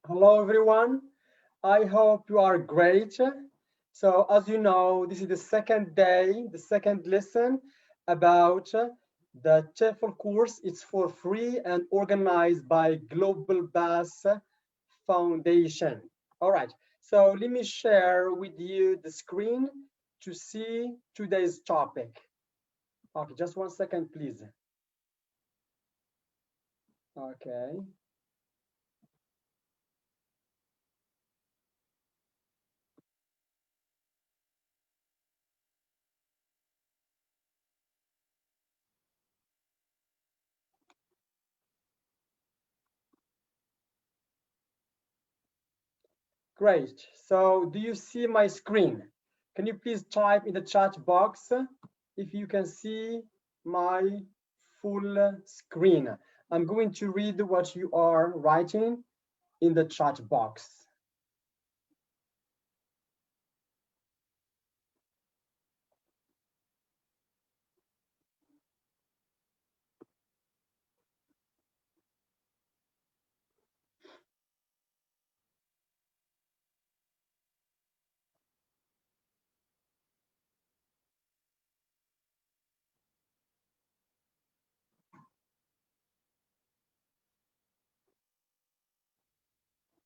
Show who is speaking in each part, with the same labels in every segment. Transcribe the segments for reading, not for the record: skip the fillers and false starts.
Speaker 1: Hello, everyone. I hope you are great. So, as you know, this is the second day, the second lesson about the TEFL course. It's for free and organized by Global Bass Foundation. All right. So, let me share with you the screen to see today's topic. Okay, just 1 second, please. Okay. Great. So do you see my screen? Can you please type in the chat box if you can see my full screen? I'm going to read what you are writing in the chat box.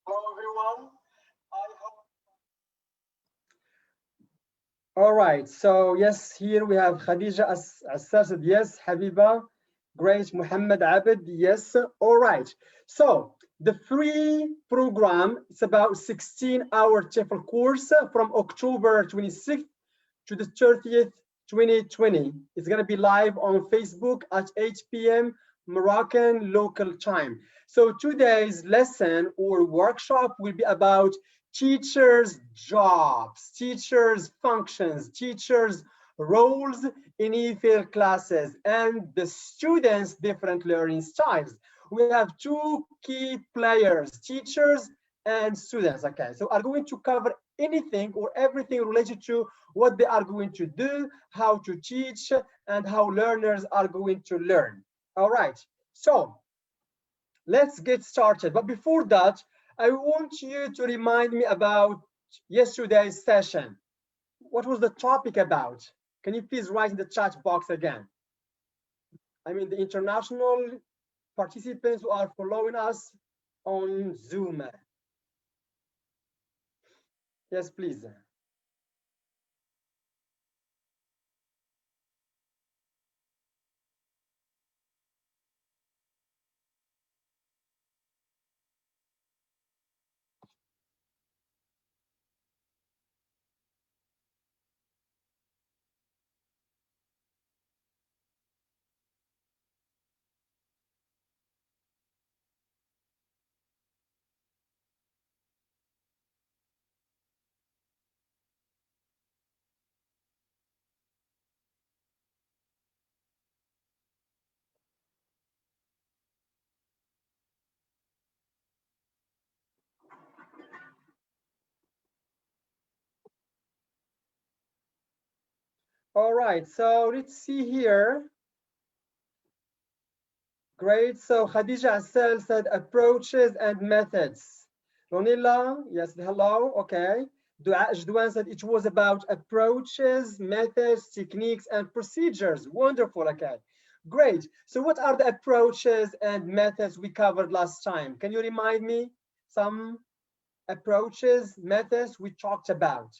Speaker 1: Hello, everyone. I hope. All right. So yes, here we have Khadija Assar said yes, Habiba, great, Muhammad Abed, yes. All right. So the free program is about 16-hour TEFL course from October 26th to the 30th, 2020. It's going to be live on Facebook at 8 p.m. Moroccan local time. So today's lesson or workshop will be about teachers' jobs, teachers' functions, teachers' roles in EFL classes, and the students' different learning styles. We have two key players, teachers and students. Okay, so I'm going to cover anything or everything related to what they are going to do, how to teach, and how learners are going to learn. All right, so let's get started. But before that, I want you to remind me about yesterday's session. What was the topic about? Can you please write in the chat box again? I mean, the international participants who are following us on Zoom. Yes, please. All right, so let's see here. Great. So Khadija Assel said approaches and methods. Ronilla, yes, hello. Okay. Dua Jdouan said it was about approaches, methods, techniques, and procedures. Wonderful. Okay. Great. So what are the approaches and methods we covered last time? Can you remind me some approaches, methods we talked about?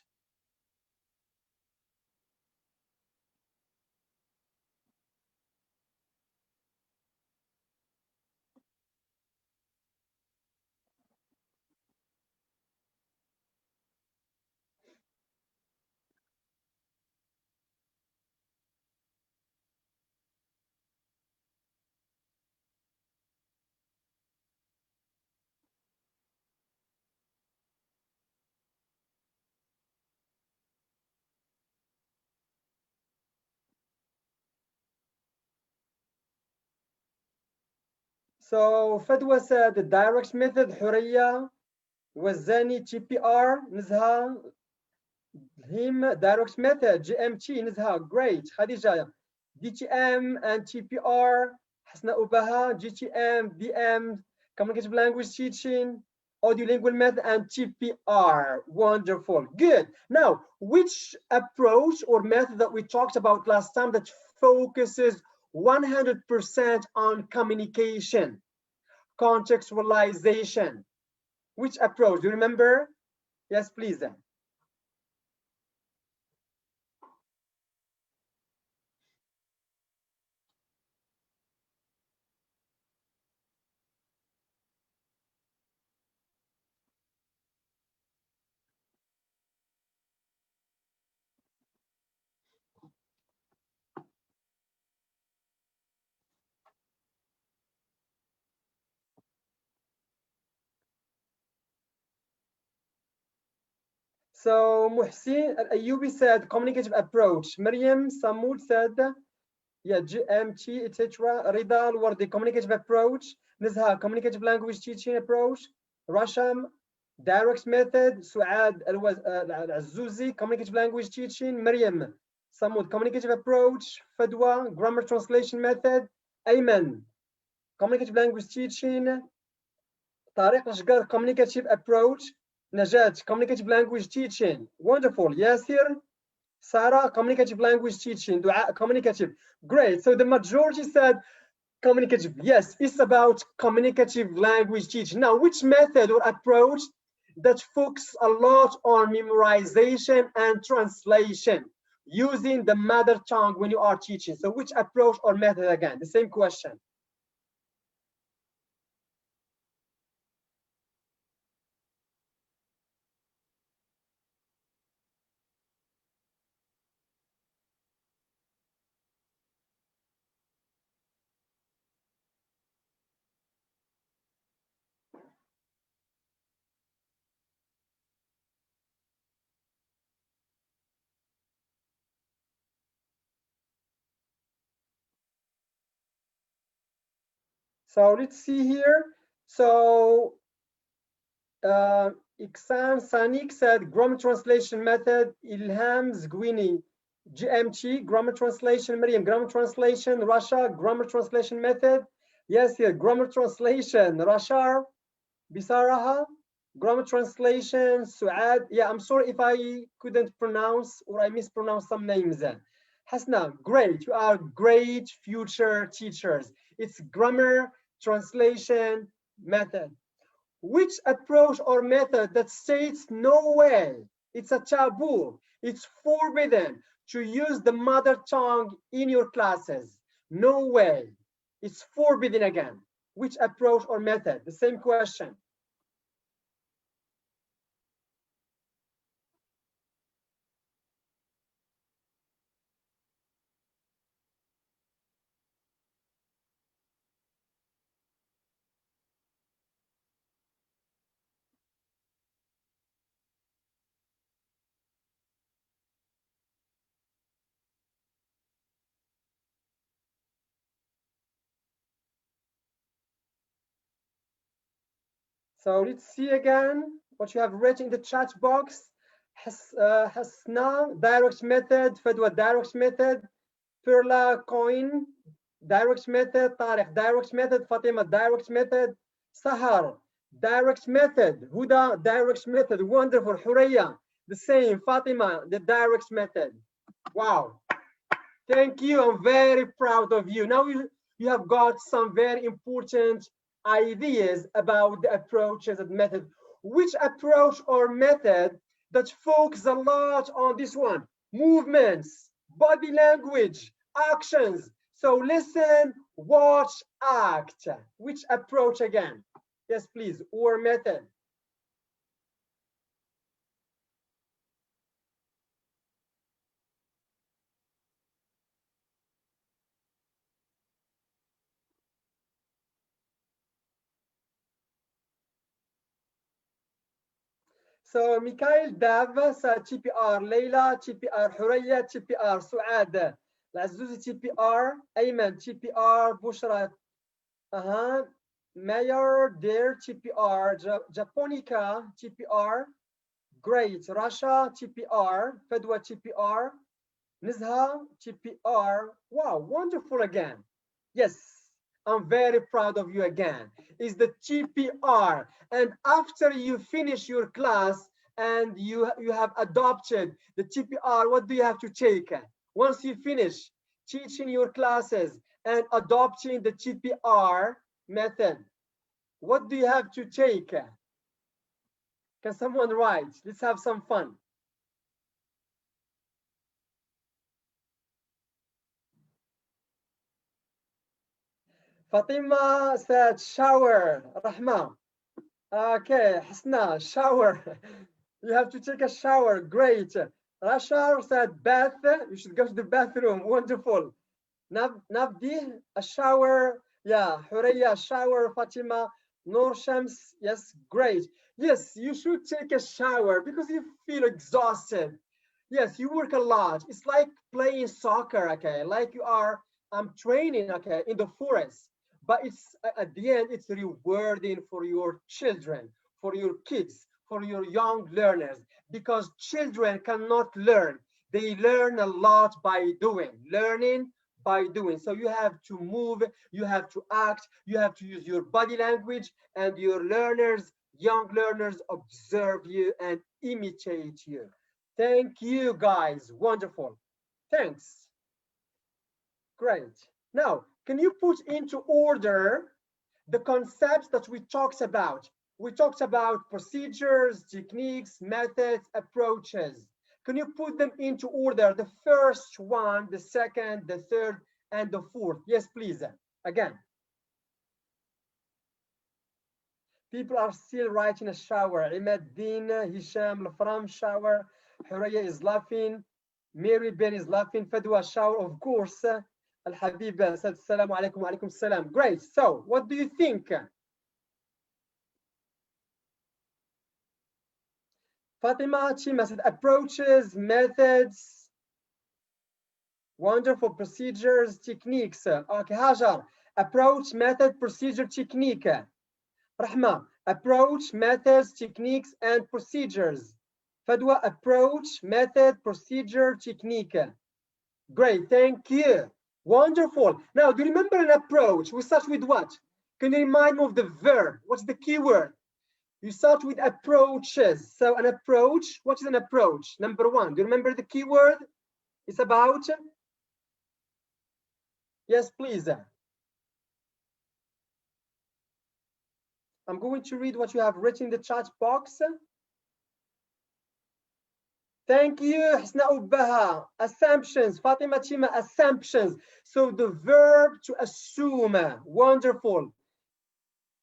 Speaker 1: So Fadwa said the direct method, Hurriya, Wazani, TPR, Nizha, him direct method GMT نزهة great خديجة DTM and TPR حسنا أبها GTM DM communicative language teaching audiolingual method, and TPR. Wonderful. Good. Now, which approach or method that we talked about last time that focuses 100% on communication, contextualization? Which approach? Do you remember? Yes, please. Then. So Muhsin Al-Ayyubi said communicative approach. Maryam Samud said, yeah, GMT, etc. Rida Al-Wardi, communicative approach. Nizha, communicative language teaching approach. Rasham, direct method. Suad Al-Azzuzi, communicative language teaching. Maryam Samud, communicative approach. Fadwa, grammar translation method. Ayman, communicative language teaching. Tariq Ashgar, communicative approach. Najat, communicative language teaching. Wonderful. Yasir, Sarah, communicative language teaching. Dua, communicative. Great. So the majority said communicative. Yes, it's about communicative language teaching. Now, which method or approach that focuses a lot on memorization and translation using the mother tongue when you are teaching? So which approach or method again? The same question. So let's see here. So Iksan Sanik said grammar translation method. Ilham Zgwini, GMT, grammar translation. Maryam, grammar translation. Rasha, grammar translation method. Yes, here, grammar translation. Rashar, Bisaraha, grammar translation. Suad, yeah, I'm sorry if I couldn't pronounce or I mispronounced some names then. Hasna, great, you are great future teachers. It's grammar translation method. Which approach or method that states no way, it's a taboo, it's forbidden to use the mother tongue in your classes? No way, it's forbidden again. Which approach or method? The same question. So let's see again what you have written in the chat box. Hasna, direct method. Fadwa, direct method. Perla, coin, direct method. Tariq, direct method. Fatima, direct method. Sahar, direct method. Huda, direct method. Wonderful. Huraya, the same. Fatima, the direct method. Wow. Thank you. I'm very proud of you. Now you have got some very important ideas about the approaches and method. Which approach or method that focuses a lot on this one? Movements, body language, actions. So listen, watch, act. Which approach again? Yes, please, or method. So Mikhail Dav said TPR, Leila TPR, Huraya TPR, Suad, Lazuzi TPR, Ayman TPR, Bushra, Mayor Dare TPR, Japonica TPR, Great, Russia TPR, Fedwa TPR, Nizha TPR. Wow, wonderful again. Yes, I'm very proud of you again, is the TPR. And after you finish your class and you have adopted the TPR, what do you have to take? Once you finish teaching your classes and adopting the TPR method, what do you have to take? Can someone write? Let's have some fun. Fatima said shower. Rahma. Okay, Hasna, shower. You have to take a shower. Great. Rashar said bath. You should go to the bathroom. Wonderful. Navdi, a shower. Yeah, Huraya, shower. Fatima, Noor Shams. Yes, great. Yes, you should take a shower because you feel exhausted. Yes, you work a lot. It's like playing soccer, okay? Like you are training, okay, in the forest. But it's at the end, it's rewarding for your children, for your kids, for your young learners, because children cannot learn. They learn a lot by doing, learning by doing. So you have to move, you have to act, you have to use your body language, and your learners, young learners, observe you and imitate you. Thank you, guys. Wonderful. Thanks. Great. Now, can you put into order the concepts that we talked about? We talked about procedures, techniques, methods, approaches. Can you put them into order? The first one, the second, the third, and the fourth. Yes, please. Again. People are still writing a shower. Imad Din, Hisham, Lafram, shower. Huraya is laughing. Mary Ben is laughing. Fadwa, shower, of course. Al Habiba said, Assalamu alaikum wa alaikum salam. Great. So, what do you think? Fatima Chima said, approaches, methods, wonderful procedures, techniques. Okay, Hajar, approach, method, procedure, technique. Rahma, approach, methods, techniques, and procedures. Fadwa, approach, method, procedure, technique. Great, thank you. Wonderful. Now, do you remember an approach? We start with what? Can you remind me of the verb? What's the key word? You start with approaches. So an approach, what is an approach? Number one, do you remember the key word? It's about? Yes, please. I'm going to read what you have written in the chat box. Thank you, Hasna Ubaha. Assumptions, Fatima Chima, assumptions. So the verb to assume, wonderful.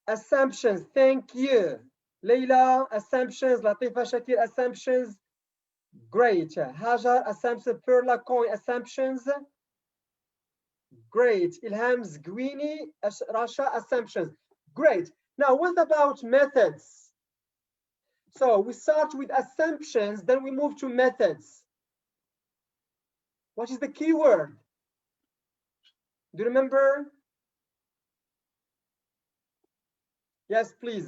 Speaker 1: Assumptions, thank you. Leila, assumptions. Latifa Shakir, assumptions. Great. Hajar, assumptions. Perla Coin, assumptions. Great. Ilham Zgwini, Rasha, assumptions. Great. Now, what about methods? So we start with assumptions, then we move to methods. What is the key word? Do you remember? Yes, please.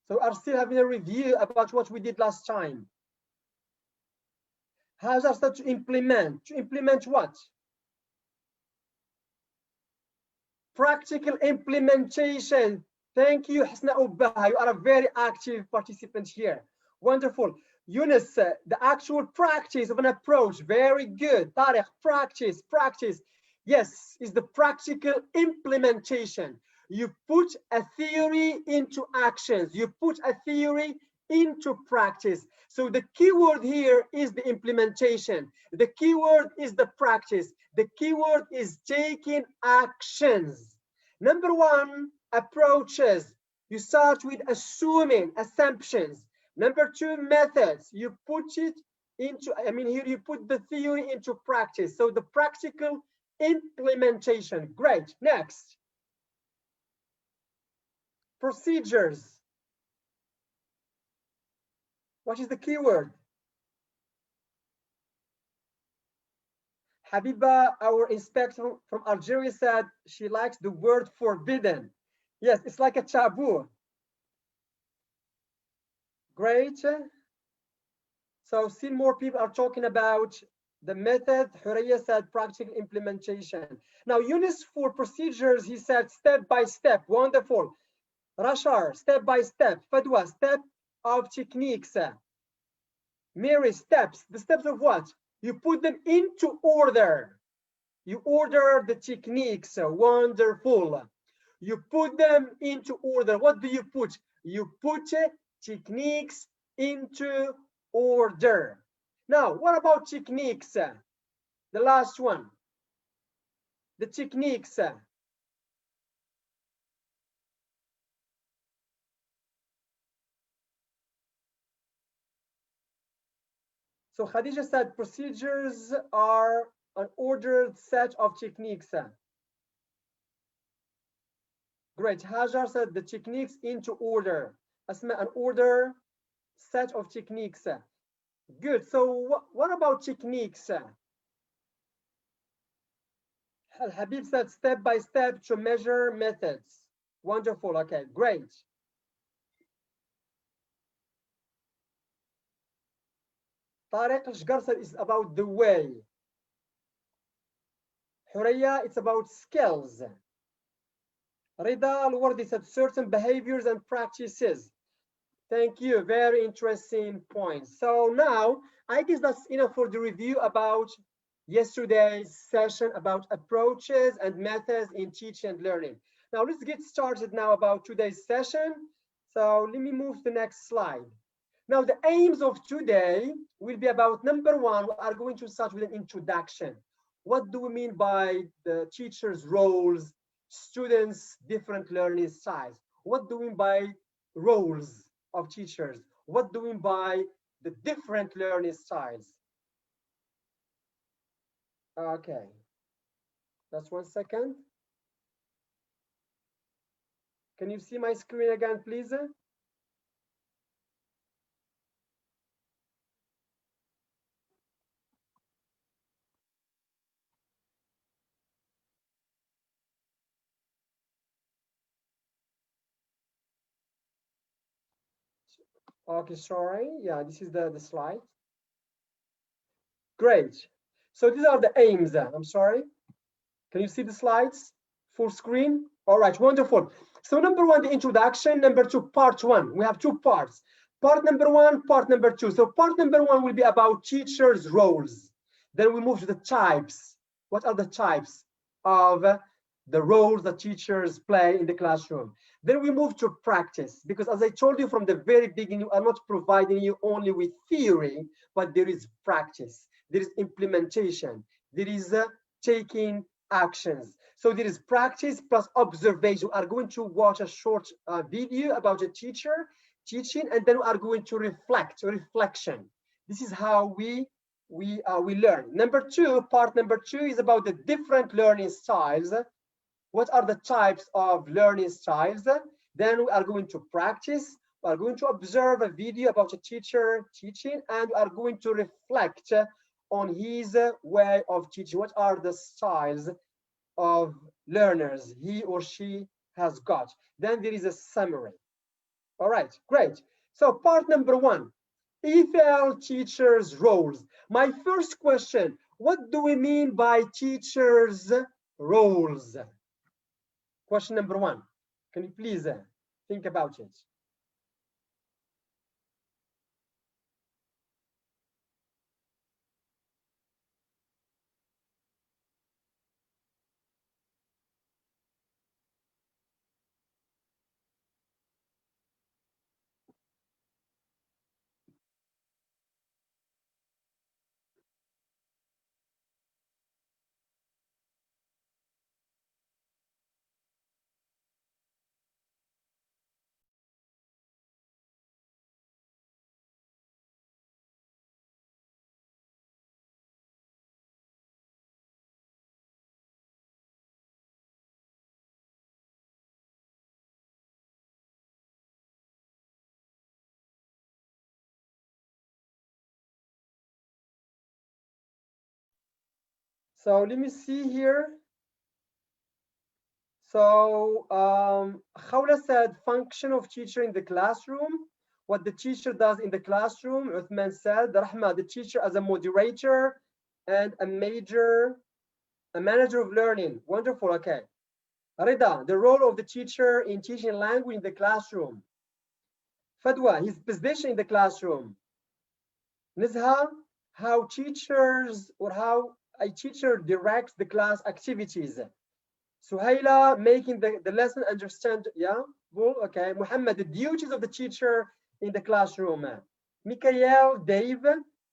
Speaker 1: So I'm still having a review about what we did last time. Hajar started to implement. To implement what? Practical implementation. Thank you, Hasna Ubaha. You are a very active participant here. Wonderful. Yunus, the actual practice of an approach. Very good. Tariq, practice, practice. Yes, is the practical implementation. You put a theory into actions. You put a theory into practice. So the key word here is the implementation. The key word is the practice. The key word is taking actions. Number one, approaches. You start with assuming, assumptions. Number two, methods. You put it into, here you put the theory into practice. So the practical implementation. Great. Next. Procedures. What is the key word? Habiba, our inspector from Algeria, said she likes the word forbidden. Yes, it's like a taboo. Great. So still more people are talking about The method, Huraya said practical implementation. Now, Yunus for procedures, he said step by step. Wonderful. Rashar, step by step. Fadwa, step of techniques. Mary, steps. The steps of what? You put them into order. You order the techniques. Wonderful. You put them into order. What do you put? You put techniques into order. Now, what about techniques? The last one. The techniques. So Khadija said procedures are an ordered set of techniques. Great. Hajar said the techniques into order. Asma, an order set of techniques. Good. So what about techniques? Habib said step by step to measure methods. Wonderful. Okay, great. Tariq Ashgar said it's about the way. Huraya, it's about skills. Rida Al-Wardi said certain behaviors and practices. Thank you. Very interesting points. So now, I guess that's enough for the review about yesterday's session about approaches and methods in teaching and learning. Now, let's get started now about today's session. So let me move to the next slide. Now, the aims of today will be about number one, we are going to start with an introduction. What do we mean by the teacher's roles, students' different learning styles? What do we mean by roles of teachers? What do we mean by the different learning styles? Okay, just 1 second. Can you see my screen again, please? Okay, sorry. Yeah, this is the slide. Great. So these are the aims. I'm sorry. Can you see the slides? Full screen? All right, wonderful. So number one, the introduction. Number two, part one. We have two parts. Part number one, part number two. So part number one will be about teachers' roles. Then we move to the types. What are the types of the roles that teachers play in the classroom? Then we move to practice, because as I told you from the very beginning, we are not providing you only with theory, but there is practice, there is implementation, there is taking actions. So there is practice plus observation. We are going to watch a short video about a teacher teaching, and then we are going to reflection. This is how we learn. Number two, part number two is about the different learning styles. What are the types of learning styles? Then we are going to practice. We are going to observe a video about a teacher teaching, and we are going to reflect on his way of teaching. What are the styles of learners he or she has got? Then there is a summary. All right, great. So part number one, TEFL teachers' roles. My first question, what do we mean by teachers' roles? Question number one. Can you please think about it? So let me see here. So Khawla said function of teacher in the classroom. What the teacher does in the classroom. Uthman said, Rahma, the teacher as a moderator. and a manager of learning. Wonderful. Okay. Rida, the role of the teacher in teaching language in the classroom. Fadwa, his position in the classroom. Nizha, how teachers or how a teacher directs the class activities. Suhaila, making the lesson understand. Yeah, well, okay. Muhammad, the duties of the teacher in the classroom. Mikael, Dave,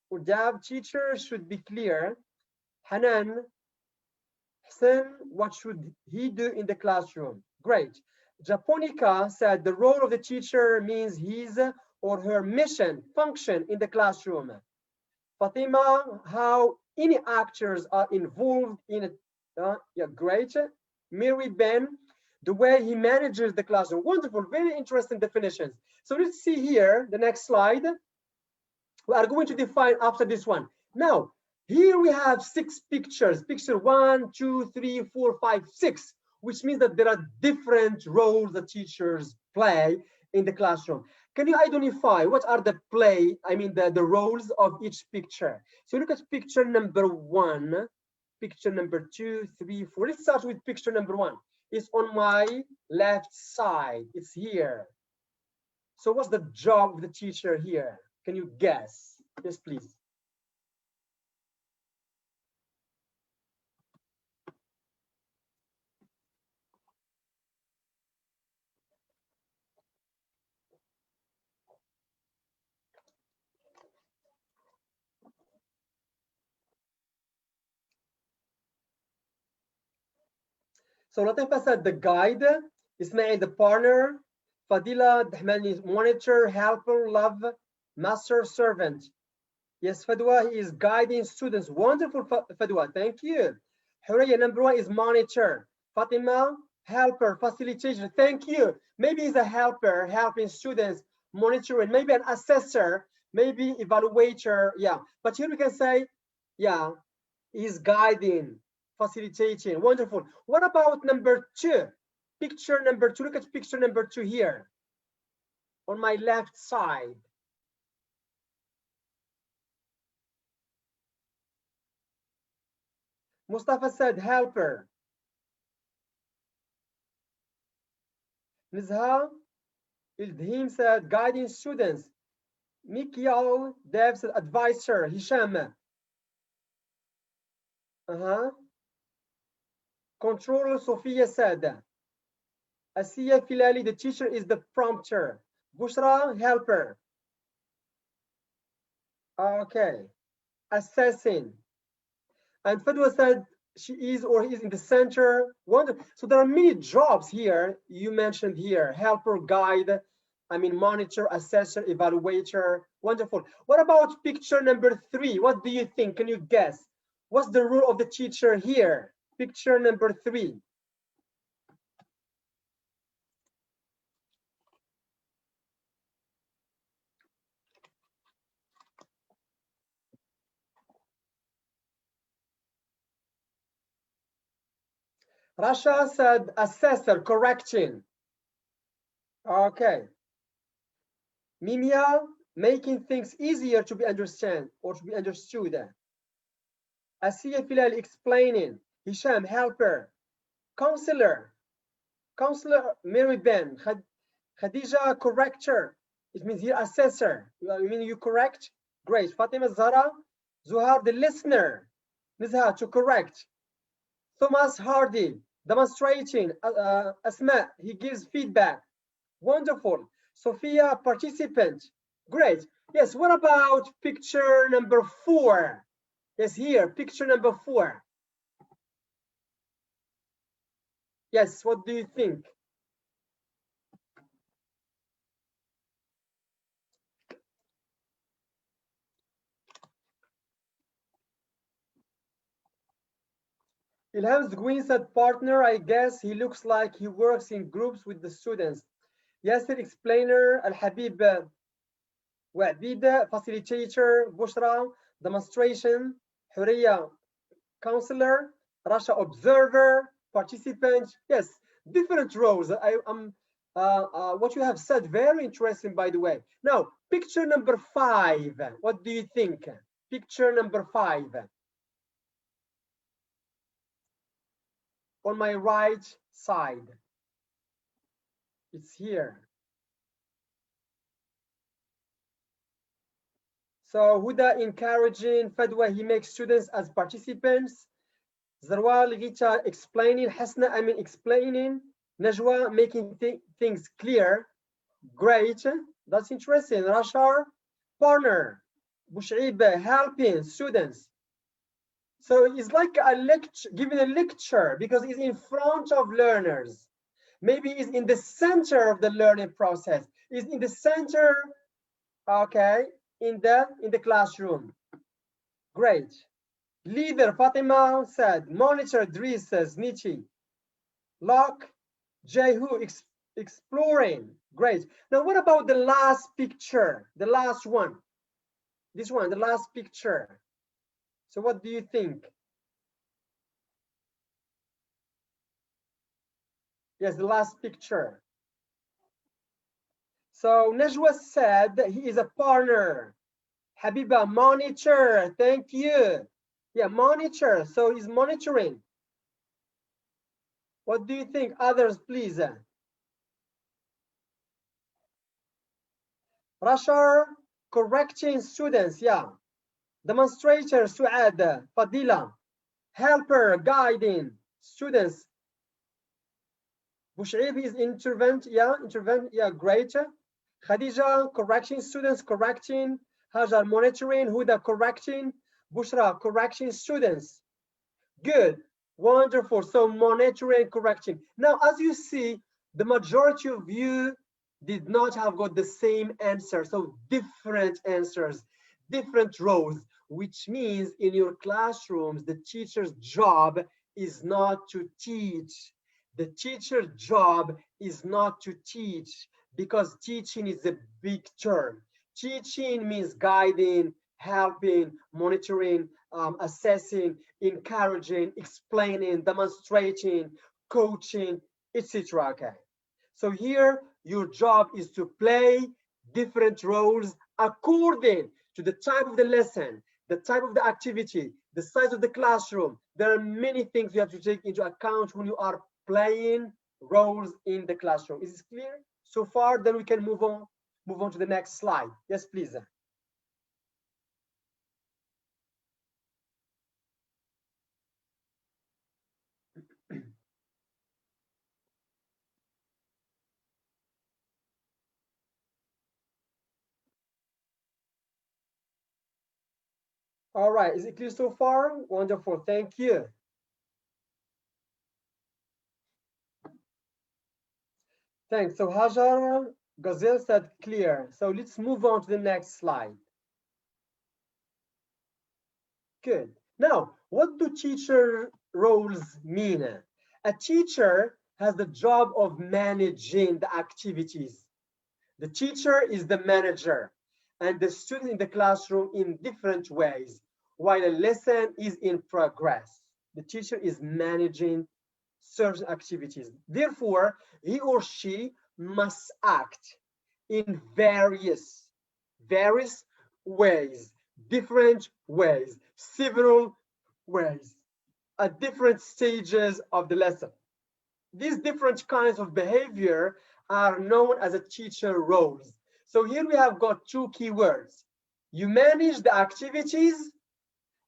Speaker 1: or Dav, teacher should be clear. Hanan, Hassan, what should he do in the classroom? Great. Japonica said the role of the teacher means his or her mission, function in the classroom. Fatima, how any actors are involved in it. Yeah, great. Mary Ben, the way he manages the classroom. Wonderful, very interesting definitions. So let's see here, the next slide. We are going to define after this one. Now, here we have 6 pictures. Picture 1, 2, 3, 4, 5, 6, which means that there are different roles that teachers play in the classroom. Can you identify what are the the roles of each picture? So look at picture number 1, picture number 2, 3, 4. Let's start with picture number 1. It's on my left side. It's here. So what's the job of the teacher here? Can you guess? Yes, please. So Latifa said the guide, Ismail the partner, Fadila Dahmani monitor, helper, love, master, servant. Yes, Fadwa, he is guiding students. Wonderful, Fadwa, thank you. Huraya, number 1 is monitor. Fatima, helper, facilitator, thank you. Maybe he's a helper, helping students, monitoring, maybe an assessor, maybe evaluator, yeah. But here we can say, yeah, he's guiding, facilitating, wonderful. What about number 2? Picture number 2, look at picture number 2 here, on my left side. Mustafa said helper. Nizha Ildhim said guiding students. Mikial Dev said advisor. Hisham. Controller Sophia said. Asiya Filali, the teacher is the prompter. Bushra, helper. Okay. Assessing. And Fadwa said she is or he is in the center. Wonderful. So there are many jobs here you mentioned here. Helper, guide, monitor, assessor, evaluator. Wonderful. What about picture number 3? What do you think? Can you guess? What's the role of the teacher here? Picture number 3. Rasha said assessor, correcting. Okay. Mimia, making things easier to be understood or to be understood. Asiya Filal, explaining. Hisham, helper. Counselor. Counselor Mary Ben. Khadija, corrector. It means here assessor. You correct? Great. Fatima Zara. Zuhar, the listener. Nizha, to correct. Thomas Hardy, demonstrating. Asma, he gives feedback. Wonderful. Sophia, participant. Great. Yes, what about picture number 4? Yes, here, picture number 4. Yes, what do you think? Ilham Zgwin said partner, I guess he looks like he works in groups with the students. Yasser, explainer. Al-Habib, Wa'bida, facilitator. Bushra, demonstration. Huriya, counselor. Rasha, observer, participant. Yes, different roles. What you have said, very interesting, by the way. Now, picture number 5. What do you think? Picture number 5. on my right side. It's here. So Huda encouraging, Fadwa, he makes students as participants. Zarwa, Ligita explaining, Hasna, I mean explaining, Najwa making things clear. Great, that's interesting. Rashar, partner, Bushib helping students. So it's like a lecture, giving a lecture because it's in front of learners. Maybe it's in the center of the learning process. It's in the center, okay, in the classroom. Great. Leader Fatima said, monitor Dries says Nietzsche. Lock, Jehu exploring. Great. Now what about the last picture? The last one. This one, the last picture. So what do you think? Yes, the last picture. So Najwa said that he is a partner. Habiba, monitor. Thank you. Yeah, monitor. So he's monitoring. What do you think? Others, please. Rashar, correcting students. Yeah. Demonstrator, Suad, Fadila. Helper, guiding students. Bushib is intervent. Yeah, great. Khadija, correcting students, correcting. Hajar, monitoring. Huda, correcting. Bushra, correcting students. Good, wonderful. So monitoring, correcting. Now, as you see, the majority of you did not have got the same answer. So different answers, different roles, which means in your classrooms, the teacher's job is not to teach. The teacher's job is not to teach because teaching is a big term. Teaching means guiding, helping, monitoring, assessing, encouraging, explaining, demonstrating, coaching, etc. Okay. So here, your job is to play different roles according to the type of the lesson, the type of the activity, the size of the classroom. There are many things you have to take into account when you are playing roles in the classroom. Is this clear so far? Then we can move on to the next slide. Yes, please. All right, is it clear so far? Wonderful, thank you. Thanks. So Hajar Gazelle said clear. So let's move on to the next slide. Good. Now, what do teacher roles mean? A teacher has the job of managing the activities. The teacher is the manager and the student in the classroom in different ways while a lesson is in progress. The teacher is managing certain activities. Therefore, he or she must act in various ways, different ways, several ways, at different stages of the lesson. These different kinds of behavior are known as a teacher roles. So here we have got two keywords. You manage the activities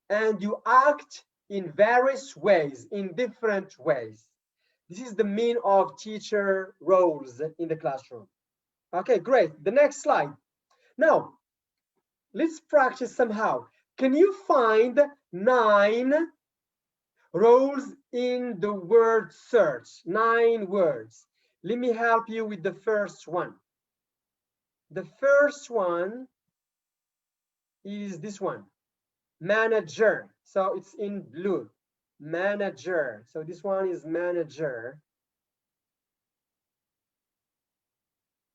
Speaker 1: and you act in various ways, in different ways. This is the meaning of teacher roles in the classroom. Okay, great. The next slide. Now, let's practice somehow. Can you find 9 roles in the word search? 9 words. Let me help you with the first one. The first one is this one, manager. So it's in blue, manager. So this one is manager.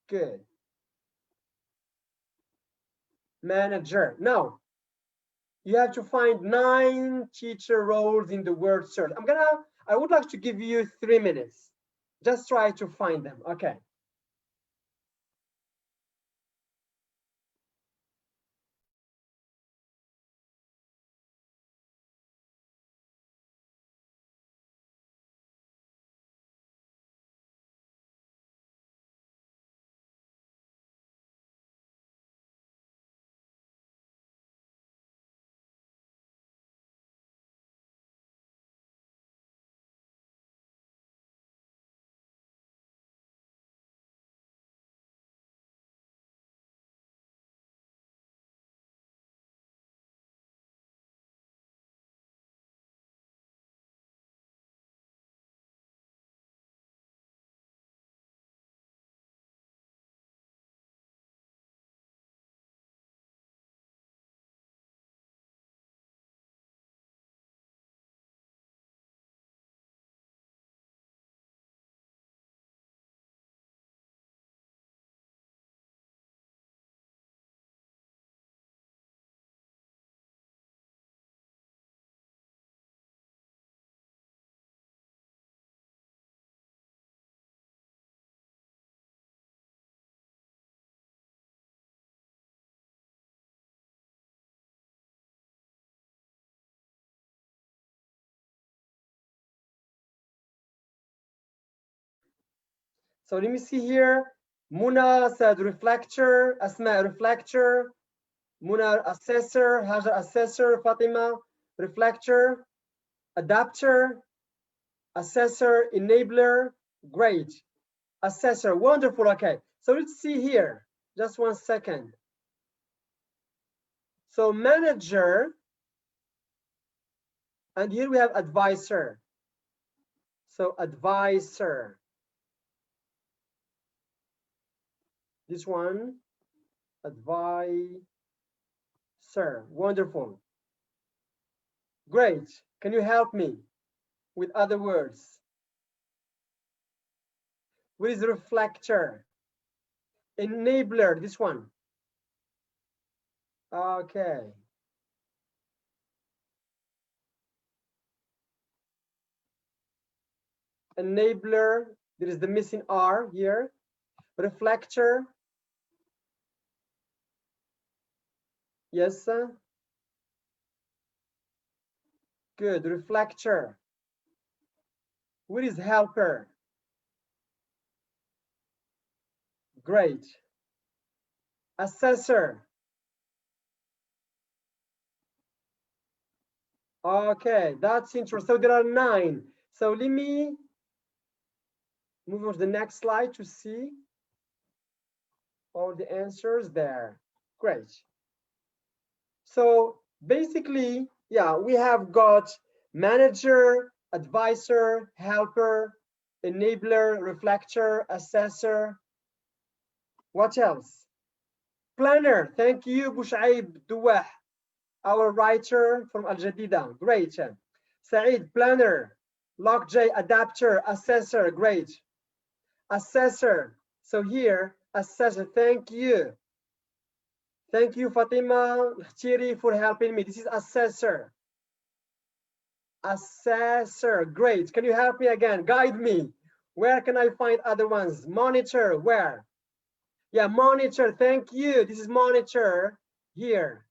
Speaker 1: Good. Manager. Now, you have to find 9 teacher roles in the word search. I would like to give you 3 minutes. Just try to find them. Okay. So let me see here. Muna said reflector, Asma reflector, Muna assessor, Hajar assessor, Fatima reflector, adapter, assessor, enabler. Great. Assessor, wonderful. Okay, so let's see here. Just 1 second. So manager, and here we have advisor. So advisor. This one, advisor. Wonderful. Great. Can you help me with other words? What is reflector? Enabler, this one. Okay. Enabler, there is the missing R here. Reflector. Yes, sir. Good. Reflector. What is helper? Great. Assessor. Okay, that's interesting. So there are 9. So let me move on to the next slide to see all the answers there. Great. So basically, yeah, we have got manager, advisor, helper, enabler, reflector, assessor. What else? Planner. Thank you, Bushaib Duwah, our writer from Al Jadida. Great. Saeed, planner. LockJ, adapter, assessor. Great. Assessor. So here, assessor. Thank you. Thank you, Fatima Khchiri, for helping me. This is assessor. Assessor. Great. Can you help me again? Guide me. Where can I find other ones? Monitor. Where? Yeah, monitor. Thank you. This is monitor here.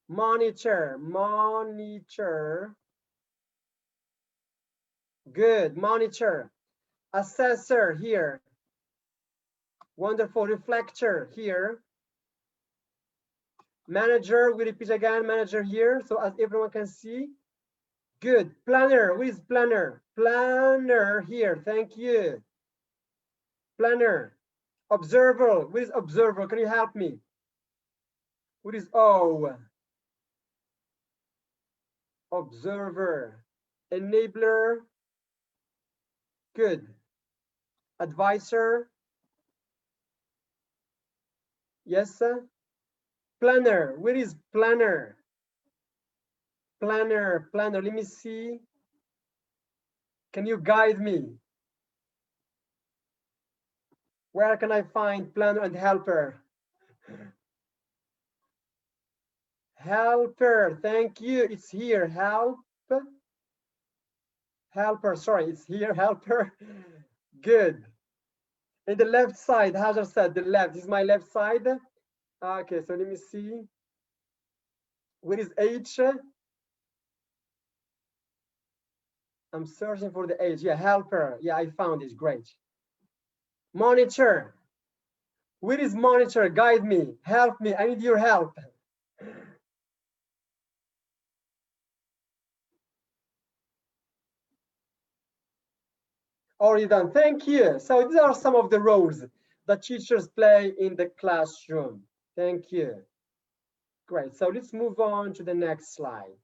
Speaker 1: Monitor. Monitor. Good. Monitor. Assessor here. Wonderful. Reflector here. Manager, we repeat again, manager here, so as everyone can see. Good. Planner, who is planner? Planner here, thank you. Planner. Observer, who is observer? Can you help me? What is O? Observer. Enabler. Good. Advisor. Yes, sir. Planner, where is planner? Planner, planner, let me see. Can you guide me? Where can I find planner and helper? Helper, thank you. It's here. Help. Helper, sorry, it's here. Helper. Good. In the left side, Hajar said the left. This is my left side. Okay, so let me see. Where is H? I'm searching for the H. Yeah, helper. Yeah, I found it. Great. Monitor. Where is monitor? Guide me. Help me. I need your help. Already done. Thank you. So these are some of the roles that teachers play in the classroom. Thank you. Great. So let's move on to the next slide.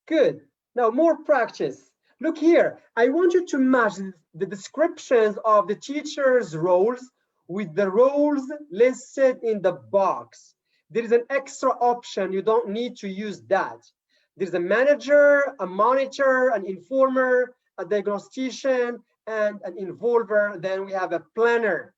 Speaker 1: Good. Now more practice. Look here. I want you to match the descriptions of the teacher's roles with the roles listed in the box. There is an extra option. You don't need to use that. There's a manager, a monitor, an informer, a diagnostician, and an involver. Then we have a planner.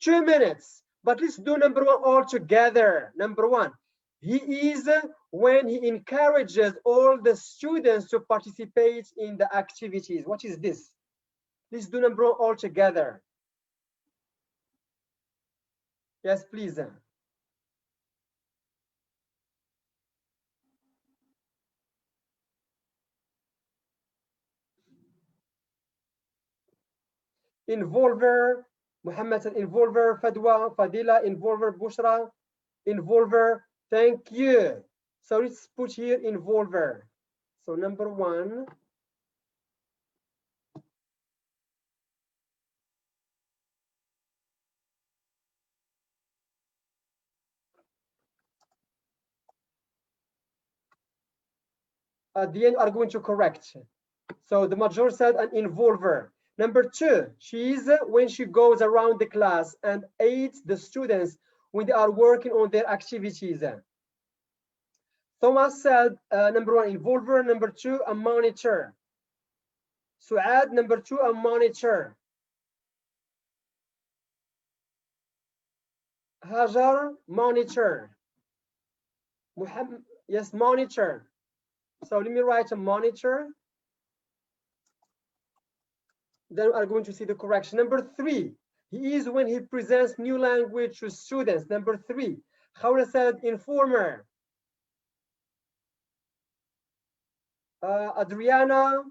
Speaker 1: 2 minutes, but let's do number 1 all together. Number 1, he is when he encourages all the students to participate in the activities. What is this? Let's do number 1 all together. Yes, please. involver. Muhammad said involver. Fadwa, Fadila, involver. Bushra, involver. Thank you. So let's put here involver. So number 1. At the end are going to correct. So the majority said an involver. Number 2, she is when she goes around the class and aids the students when they are working on their activities. Thomas said number 1, involver. Number 2, a monitor. Suad, number 2, a monitor. Hajar, monitor. Muhammad, yes, monitor. So let me write a monitor. Then we are going to see the correction. Number 3, he is when he presents new language to students. Number 3, Khawla said informer. Adriana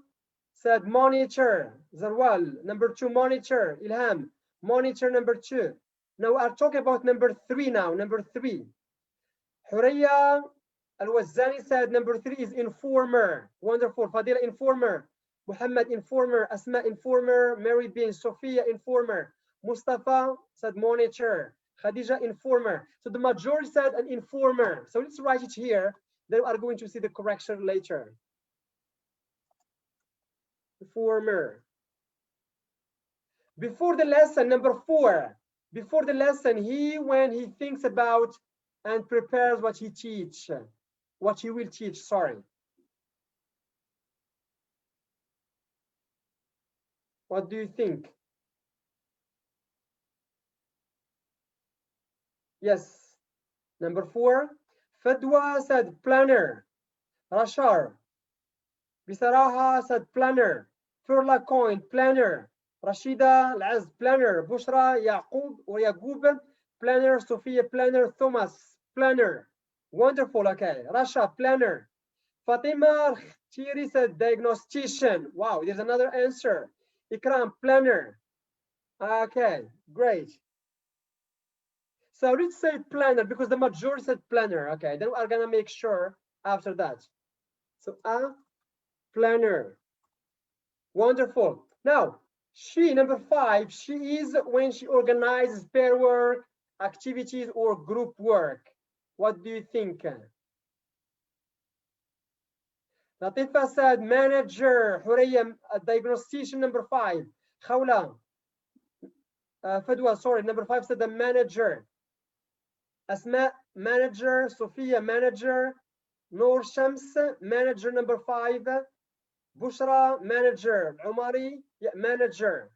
Speaker 1: said monitor. Zarwal, number 2, monitor. Ilham, monitor number 2. Now we are talking about number 3 now. Number 3. Huraya Al-Wazzani said number 3 is informer. Wonderful. Fadila, informer. Muhammad, informer. Asma, informer. Mary bin Sophia, informer. Mustafa said monitor. Khadija, informer. So the majority said an informer. So let's write it here. Then we are going to see the correction later. Informer. Before the lesson, number 4. Before the lesson, when he thinks about and prepares what he will teach, sorry. What do you think? Yes. Number 4, Fadwa said planner. Rashar. Bisaraha said planner. Furla Coin, planner. Rashida Al-Az, planner. Bushra, Yaqub or Yaqub, planner. Sophia, planner. Thomas, planner. Wonderful, okay. Rasha, planner. Fatima Thierry said diagnostician. Wow, there's another answer. Ikram, planner. Okay, great. So let's say planner because the majority said planner. Okay, then we're gonna make sure after that. So a planner. Wonderful. Now, she, number 5, she is when she organizes pair work, activities, or group work. What do you think? Latifa said manager. Hurayya, diagnostician, number 5. Khawla. Fadwa, sorry, number 5 said the manager. Asma, manager. Sophia, manager. Noor Shams, manager, number 5. Bushra, manager. Umari, yeah, manager.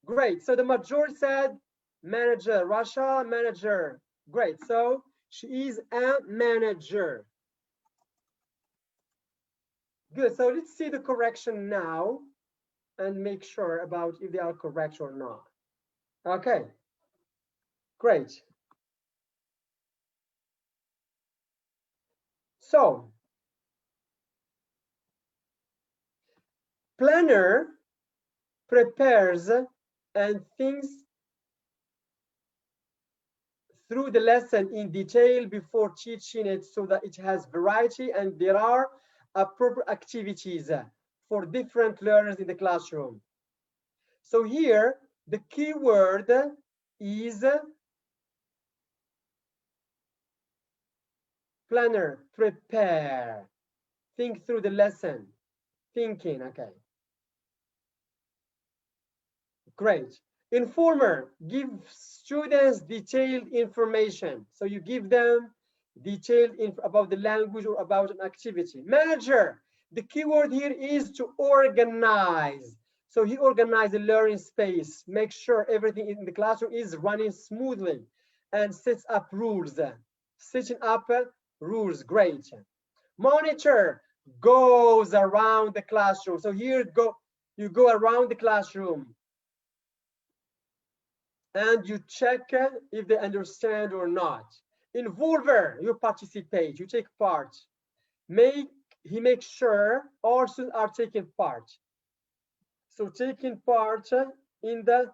Speaker 1: Great. So the majority said manager. Rasha, manager. Great. So she is a manager. Good. So let's see the correction now and make sure about if they are correct or not. Okay. Great. So planner prepares and thinks through the lesson in detail before teaching it so that it has variety and there are appropriate activities for different learners in the classroom. So here, the key word is planner, prepare, think through the lesson, thinking, okay. Great. Informer, give students detailed information. So you give them detailed about the language or about an activity. Manager, the keyword here is to organize. So he organized the learning space, make sure everything in the classroom is running smoothly and sets up rules. Setting up rules, great. Monitor goes around the classroom. So here you go around the classroom and you check if they understand or not. Involver, you participate, you take part. He makes sure all students are taking part. So taking part in the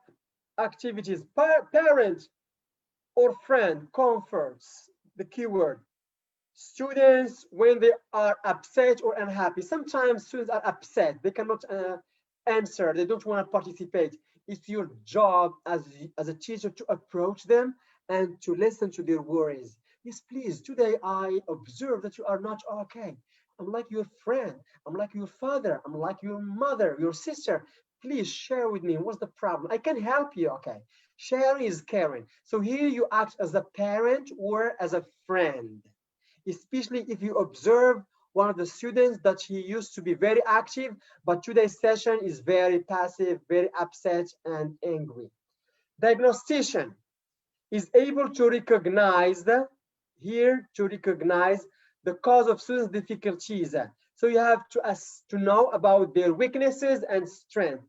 Speaker 1: activities. Parent or friend comforts, the keyword. Students, when they are upset or unhappy, sometimes students are upset, they cannot answer, they don't want to participate. It's your job as a teacher to approach them and to listen to their worries. Yes, please, today I observe that you are not okay. I'm like your friend, I'm like your father, I'm like your mother, your sister. Please share with me what's the problem. I can help you. Okay, sharing is caring. So here you act as a parent or as a friend, especially if you observe one of the students that he used to be very active, but today's session is very passive, very upset and angry. Diagnostician is able to recognize the cause of students' difficulties. So you have to know about their weaknesses and strength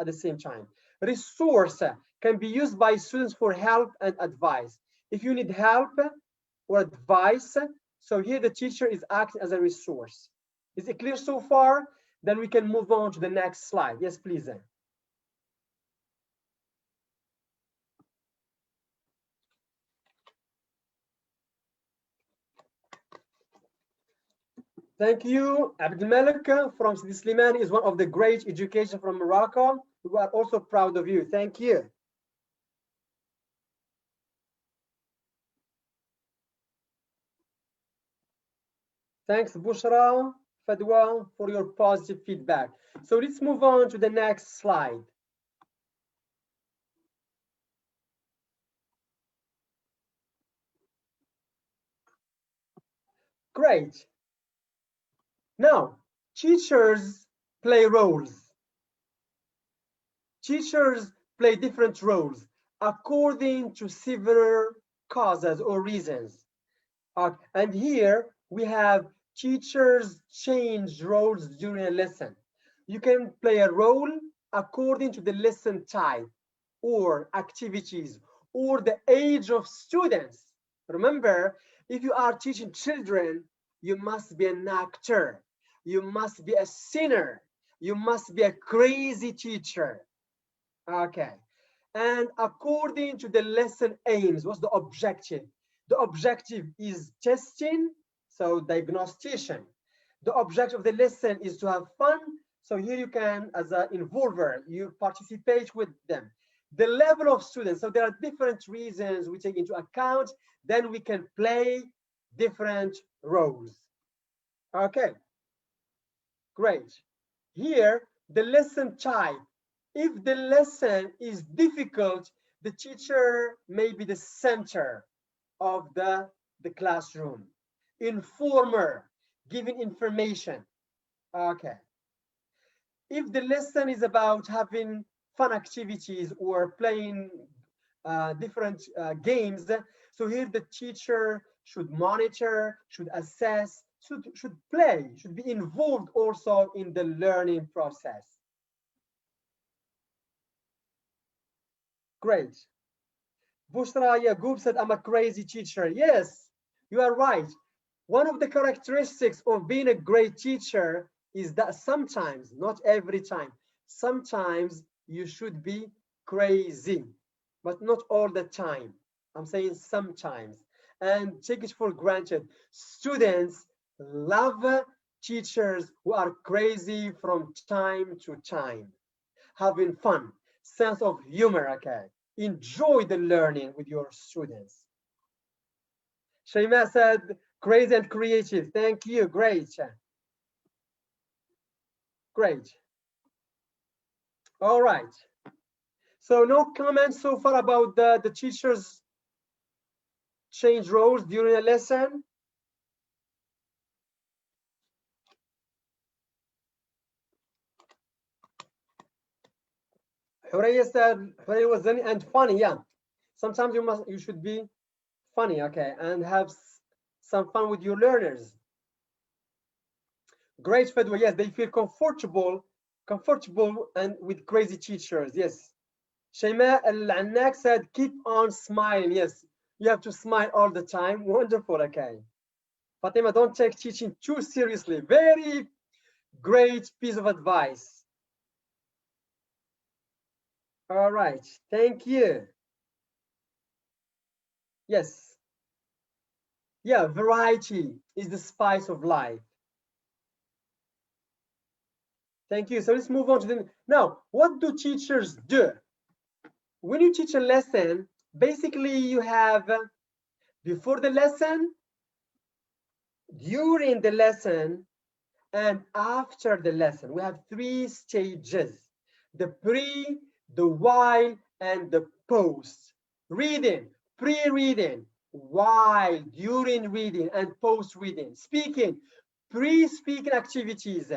Speaker 1: at the same time. Resource can be used by students for help and advice. If you need help or advice, so here the teacher is acting as a resource. Is it clear so far? Then we can move on to the next slide. Yes, please. Thank you. Abdelmalik from Sidi Slimani is one of the great education from Morocco. We are also proud of you. Thank you. Thanks, Bushra, Fadwa, for your positive feedback. So let's move on to the next slide. Great. Now, teachers play roles. Teachers play different roles according to several causes or reasons. And here we have teachers change roles during a lesson. You can play a role according to the lesson type or activities or the age of students. Remember, if you are teaching children, you must be an actor. You must be a sinner. You must be a crazy teacher. Okay. And according to the lesson aims, what's the objective? The objective is testing, so diagnostician. The objective of the lesson is to have fun. So here you can, as an involver, you participate with them. The level of students, so there are different reasons we take into account, then we can play different roles. Okay, great. Here, the lesson type. If the lesson is difficult, the teacher may be the center of the classroom. Informer, giving information. Okay. If the lesson is about having fun activities or playing different games, so here the teacher should monitor, should assess, should play, should be involved also in the learning process. Great. Bushra Yaqub said, I'm a crazy teacher. Yes, you are right. One of the characteristics of being a great teacher is that sometimes, not every time, sometimes you should be crazy, but not all the time. I'm saying sometimes. And take it for granted. Students love teachers who are crazy from time to time, having fun, sense of humor, okay? Enjoy the learning with your students. Shaima said, crazy and creative. Thank you. Great. Great. All right. So no comments so far about the teachers change roles during a lesson? Huraya said, Huraya was and funny, yeah. Sometimes you should be funny, okay, and have some fun with your learners. Great, Fedwa, yes, they feel comfortable and with crazy teachers, yes. Shaima Al-Annak said, keep on smiling, yes. You have to smile all the time. Wonderful, okay. Fatima, don't take teaching too seriously. Very great piece of advice. All right, thank you. Yes. Yeah, variety is the spice of life. Thank you. So let's move on to the now. What do teachers do? When you teach a lesson, basically you have before the lesson, during the lesson, and after the lesson. We have three stages: the pre, the while, and the post. Reading, pre-reading, while, during reading, and post-reading. Speaking, pre-speaking activities,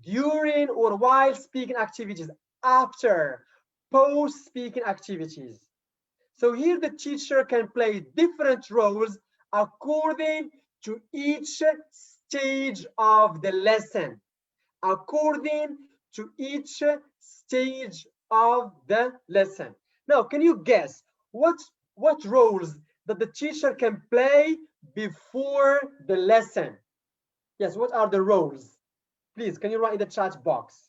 Speaker 1: during or while speaking activities, after post-speaking activities. So here the teacher can play different roles according to each stage of the lesson. According to each stage of the lesson. Now, can you guess what roles that the teacher can play before the lesson? Yes, what are the roles? Please, can you write in the chat box?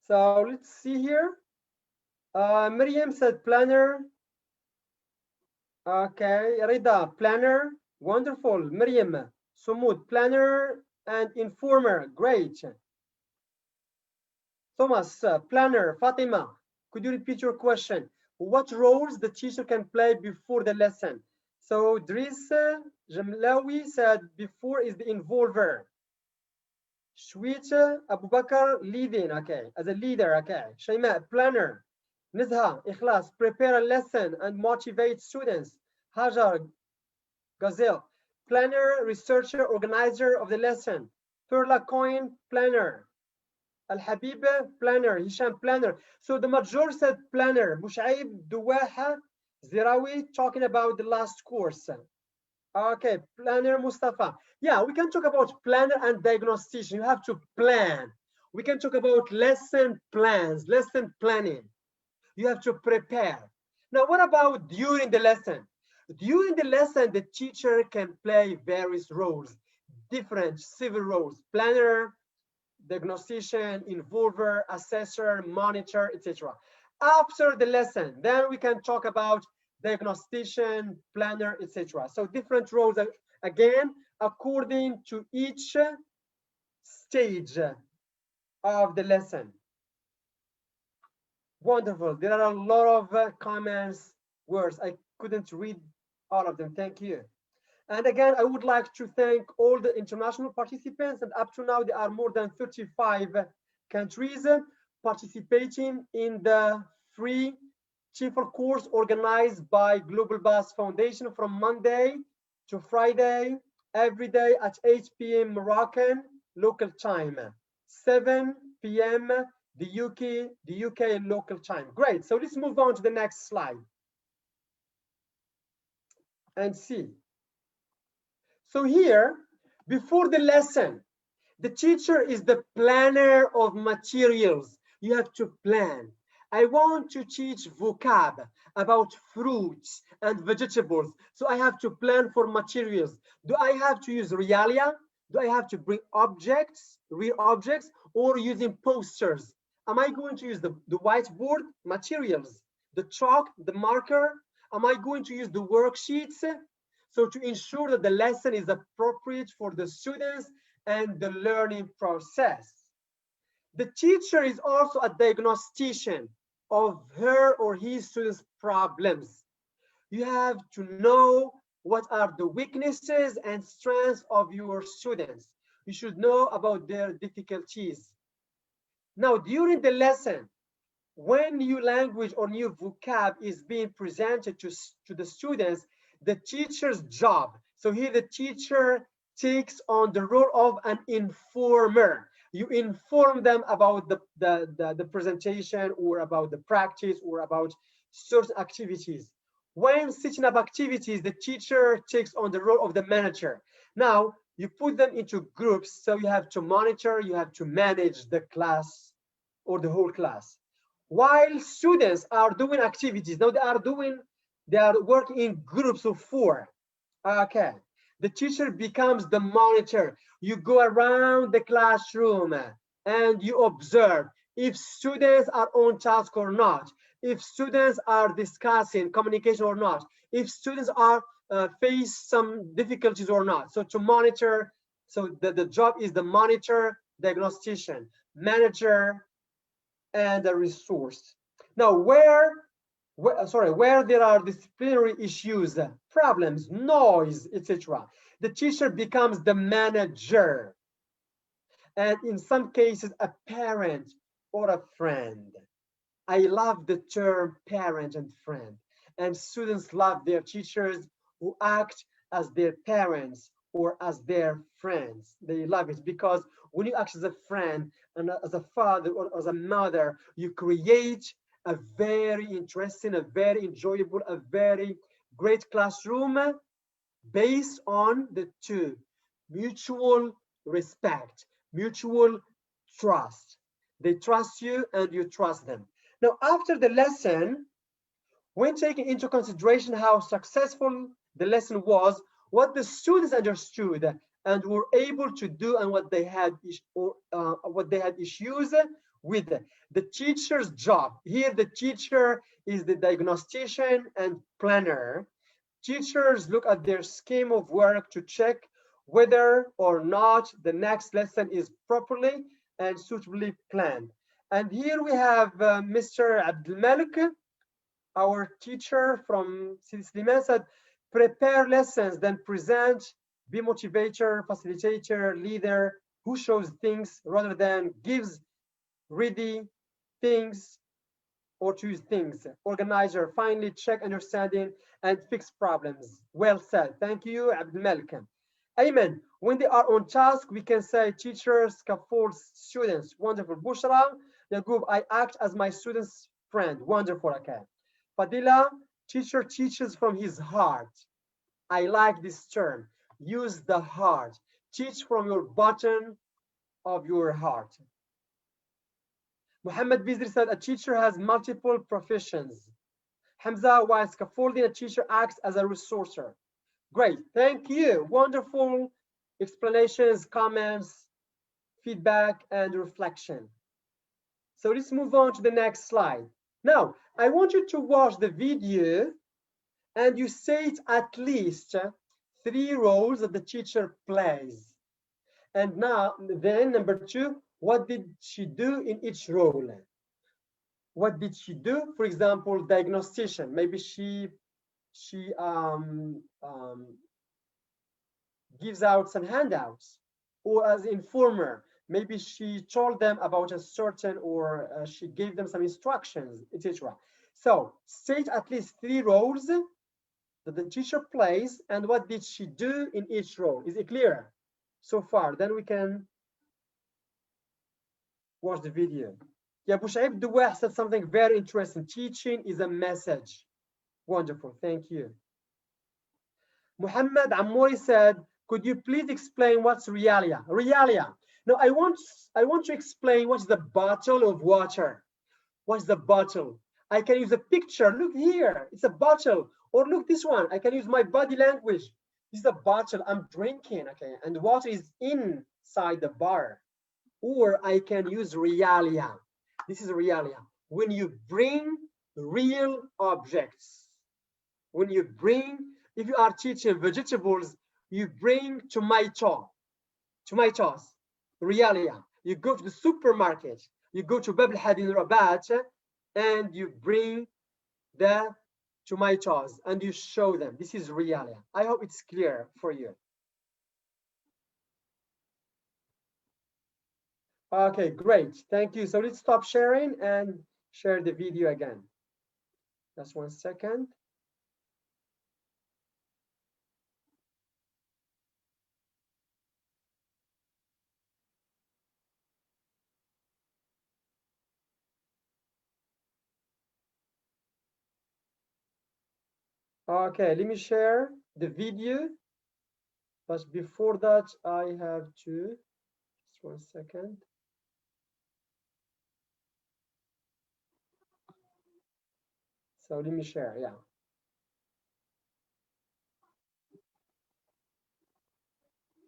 Speaker 1: So let's see here. Miriam said planner. Okay, Rida, planner. Wonderful. Miriam, Sumud, planner and informer. Great. Thomas, planner. Fatima, could you repeat your question? What roles the teacher can play before the lesson? So Driss Jamlawi said before is the involver. Shwita Abubakar leading, okay, as a leader, okay. Shaima, planner. Nizha, Ikhlas, prepare a lesson and motivate students. Hajar, Gazelle, planner, researcher, organizer of the lesson. Perla Coin, planner. Al Habiba, planner. Hisham, planner. So the majority said planner. Bushaib, Duwaha, Zirawi, talking about the last course. Okay, planner Mustafa. Yeah, we can talk about planner and diagnostician. You have to plan. We can talk about lesson plans, lesson planning. You have to prepare. Now, what about during the lesson? During the lesson, the teacher can play various roles, different civil roles: planner, diagnostician, involver, assessor, monitor, etc. After the lesson, then we can talk about diagnostician, planner, etc. So different roles, again, according to each stage of the lesson. Wonderful. There are a lot of comments, words. I couldn't read all of them. Thank you. And again, I would like to thank all the international participants. And up to now, there are more than 35 countries participating in the free TEFL course organized by Global Bass Foundation from Monday to Friday, every day at 8 p.m. Moroccan local time, 7 p.m. the UK local time. Great. So let's move on to the next slide and see. So here, before the lesson, the teacher is the planner of materials. You have to plan. I want to teach vocab about fruits and vegetables. So I have to plan for materials. Do I have to use realia? Do I have to bring objects, real objects, or using posters? Am I going to use the whiteboard materials, the chalk, the marker? Am I going to use the worksheets? So to ensure that the lesson is appropriate for the students and the learning process. The teacher is also a diagnostician of her or his students' problems. You have to know what are the weaknesses and strengths of your students. You should know about their difficulties. Now, during the lesson, when new language or new vocab is being presented to the students, the teacher's job. So here the teacher takes on the role of an informer. You inform them about the presentation or about the practice or about certain activities. When setting up activities, the teacher takes on the role of the manager. Now, you put them into groups, so you have to monitor, you have to manage the class or the whole class. While students are doing activities, now they are working in groups of 4. Okay, the teacher becomes the monitor. You go around the classroom and you observe if students are on task or not, if students are discussing communication or not, if students are face some difficulties or not. So to monitor, so the job is the monitor, diagnostician, manager, and a resource. Now, where there are disciplinary issues, problems, noise, etc., the teacher becomes the manager, and in some cases, a parent or a friend. I love the term parent and friend, and students love their teachers who act as their parents or as their friends. They love it because when you act as a friend and as a father or as a mother, you create a very interesting, a very enjoyable, a very great classroom based on the two: mutual respect, mutual trust. They trust you and you trust them. Now, after the lesson, when taking into consideration how successful the lesson was, what the students understood and were able to do, and what they had issues with, the teacher's job. Here, the teacher is the diagnostician and planner. Teachers look at their scheme of work to check whether or not the next lesson is properly and suitably planned. And here we have Mr. Abdelmalik, our teacher from Sidi Sliman, said, prepare lessons, then present, be motivator, facilitator, leader, who shows things rather than gives ready things or choose things. Organizer, finally check understanding and fix problems. Well said. Thank you, Abdelmalik. Ayman, when they are on task, we can say teachers, scaffolds, students. Wonderful. Bushra, Yaqub, I act as my student's friend. Wonderful, okay. Fadila, teacher teaches from his heart. I like this term. Use the heart. Teach from your bottom of your heart. Muhammad Bizri said a teacher has multiple professions. Hamza, while scaffolding, a teacher acts as a resourcer. Great, thank you. Wonderful explanations, comments, feedback, and reflection. So let's move on to the next slide. Now, I want you to watch the video and you say at least 3 roles that the teacher plays. And now, then number 2, what did she do in each role? What did she do? For example, diagnostician. Maybe she gives out some handouts, or as informer, maybe she told them about a certain, or she gave them some instructions, etc. So state at least 3 roles that the teacher plays, and what did she do in each role. Is it clear so far? Then we can watch the video. Yeah, Bushaib Duwah said something very interesting. Teaching is a message. Wonderful, thank you. Muhammad Amouri said, could you please explain what's realia? Realia. Now I want to explain what's the bottle of water. What's the bottle? I can use a picture. Look here, it's a bottle. Or look, this one. I can use my body language. This is a bottle I'm drinking, okay? And the water is inside the bar. Or I can use realia. This is realia. When you bring real objects, when you bring, if you are teaching vegetables, you bring tomatoes, realia. You go to the supermarket, you go to Bab al-Had in Rabat, and you bring the tomatoes and you show them. This is realia. I hope it's clear for you. Okay, great. Thank you. So let's stop sharing and share the video again. Just 1 second. Okay, let me share the video. But before that, I have to, just 1 second. So let me share, yeah.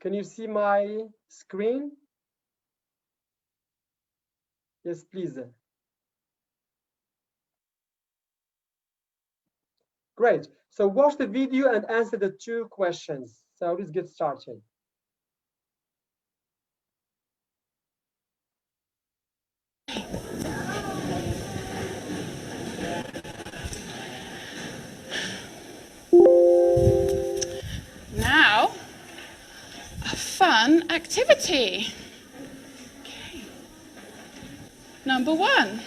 Speaker 1: Can you see my screen? Yes, please. Great. So watch the video and answer the 2 questions. So let's get started.
Speaker 2: Now, a fun activity. Okay. Number 1.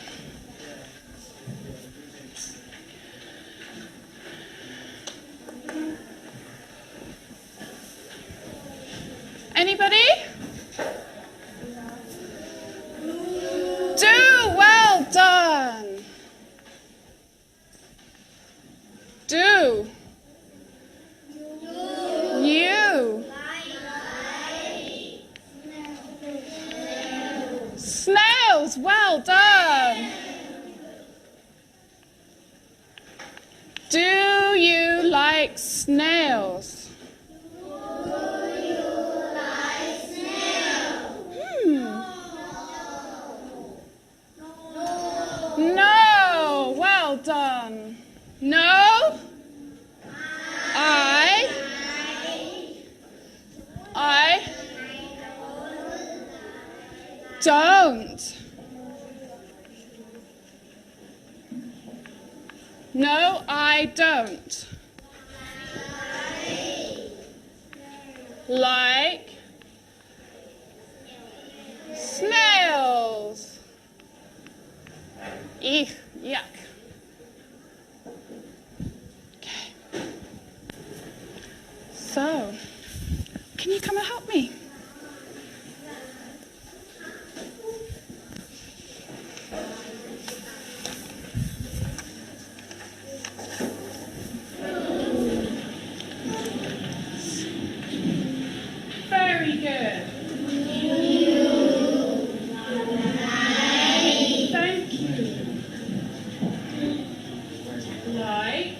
Speaker 2: Anybody? Do, well done. Do. You. Snails, well done. Do you like snails? No, well done. No, I don't. No, I don't. Like snails. Eek, yuck. Okay. So, can you come and help me? Very good. Thank you. Like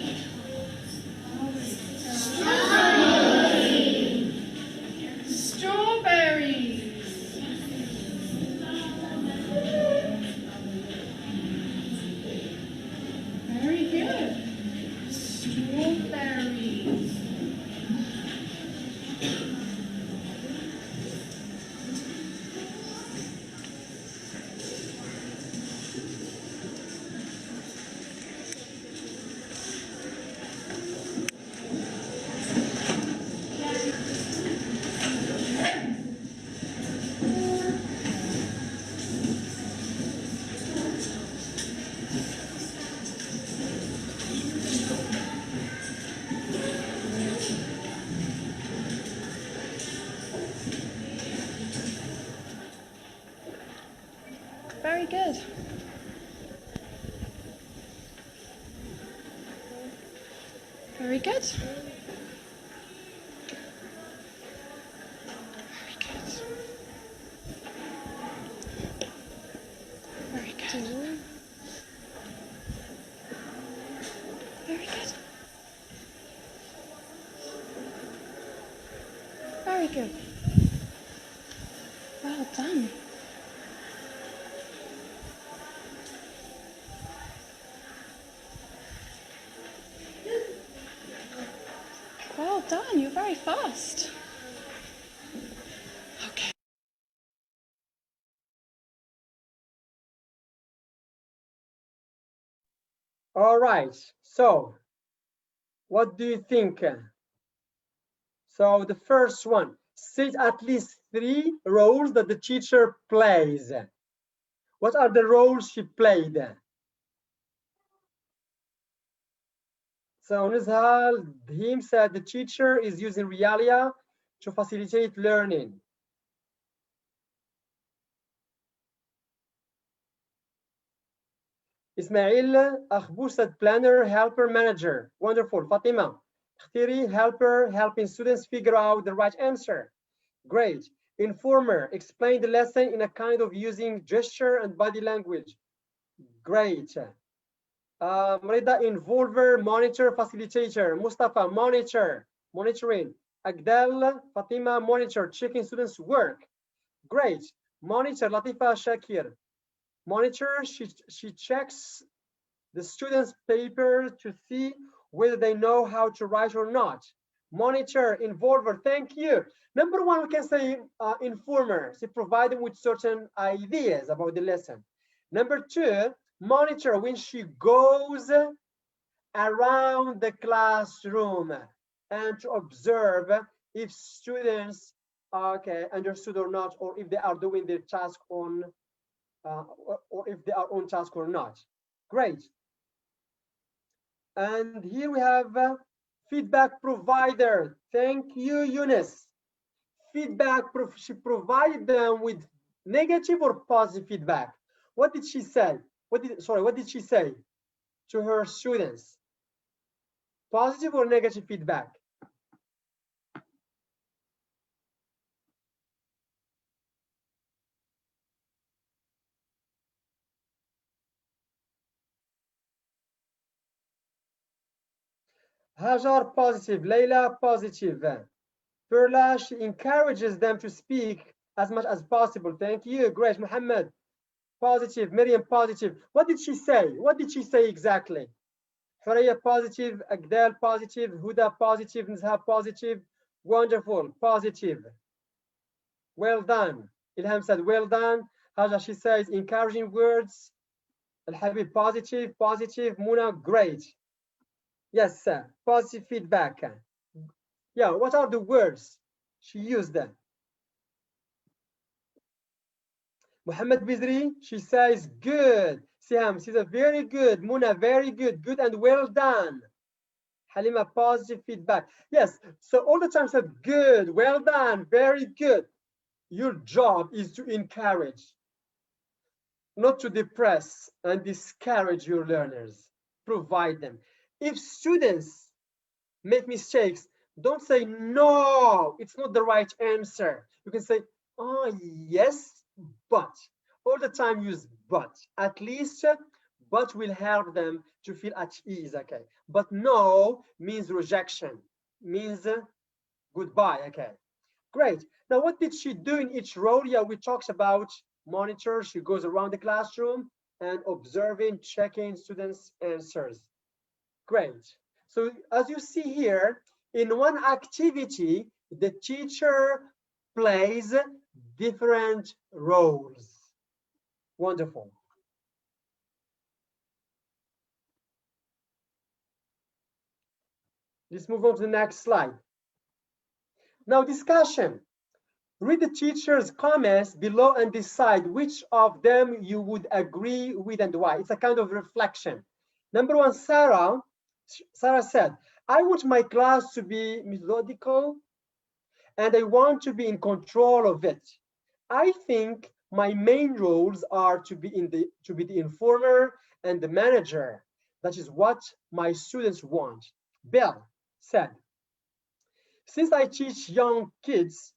Speaker 2: strawberries. Very good. Strawberries. Very good. Very good. Very good. Very good. Very good. Very good. Well done. Well done, you're very fast. Okay.
Speaker 1: All right. So what do you think? So the first one, set at least 3 roles that the teacher plays. What are the roles she played? So Nizhal Dhim said the teacher is using Realia to facilitate learning. Ismail Akhbou said planner, helper, manager. Wonderful. Fatima, Khtiri, helper, helping students figure out the right answer. Great. Informer, explain the lesson in a kind of using gesture and body language. Great. Rida, involver, monitor, facilitator. Mustafa, monitor, monitoring. Agdal, Fatima, monitor, checking students' work. Great. Monitor, Latifa Shakir. Monitor, she checks the students' paper to see whether they know how to write or not. Monitor, involver, thank you. Number one, we can say informer, she provide them with certain ideas about the lesson. Number two, monitor, when she goes around the classroom and to observe if students understood or not, or if they are doing their task on, or if they are on task or not. Great. And here we have feedback provider. Thank you, Eunice. Feedback, she provided them with negative or positive feedback. What did she say? What did she say to her students? Positive or negative feedback? Hajar, positive. Leila, positive. Perla, she encourages them to speak as much as possible. Thank you. Great. Muhammad, positive. Miriam, positive. What did she say? What did she say exactly? Faraya, positive. Agdal, positive. Huda, positive. Nizha, positive. Wonderful. Positive. Well done. Ilham said, well done. Haja, she says, encouraging words. Al-Habib, positive. Positive. Muna, great. Yes, sir. Positive feedback. Yeah, what are the words she used then? Muhammad Bizri, she says good. Siham, she says very good. Muna, very good. Good and well done. Halima, positive feedback. Yes, so all the time said good, well done, very good. Your job is to encourage, not to depress and discourage your learners. Provide them. If students make mistakes, don't say no, it's not the right answer. You can say, oh yes, but. All the time use but. At least but will help them to feel at ease, okay? But no means rejection, means goodbye, okay? Great. Now, what did she do in each role? Yeah, we talked about monitor. She goes around the classroom and observing, checking students' answers. Great. So as you see here, in one activity, the teacher plays different roles. Wonderful. Let's move on to the next slide. Now, discussion. Read the teacher's comments below and decide which of them you would agree with and why. It's a kind of reflection. Number one, Sarah said, I want my class to be methodical and I want to be in control of it. I think my main roles are to be the informer and the manager. That is what my students want. Belle said, since I teach young kids,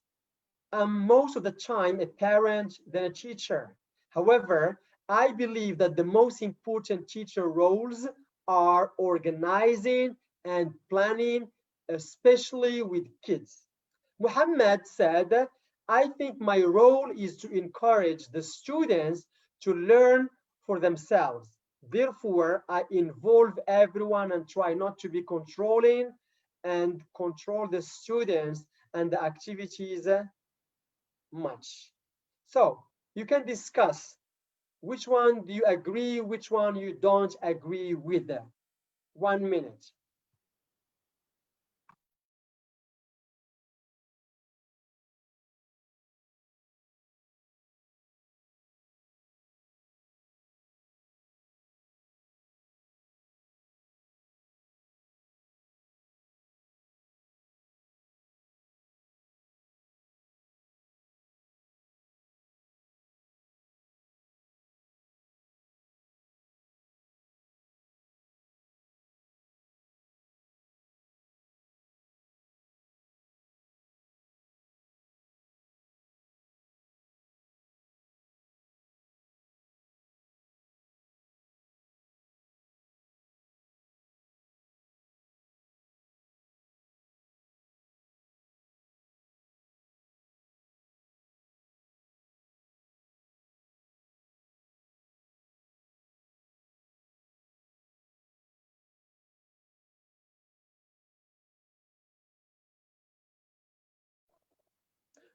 Speaker 1: I'm most of the time a parent than a teacher. However, I believe that the most important teacher roles are organizing and planning, especially with kids. Muhammad said, I think my role is to encourage the students to learn for themselves. Therefore, I involve everyone and try not to be controlling and control the students and the activities much. So you can discuss which one do you agree, which one you don't agree with. 1 minute.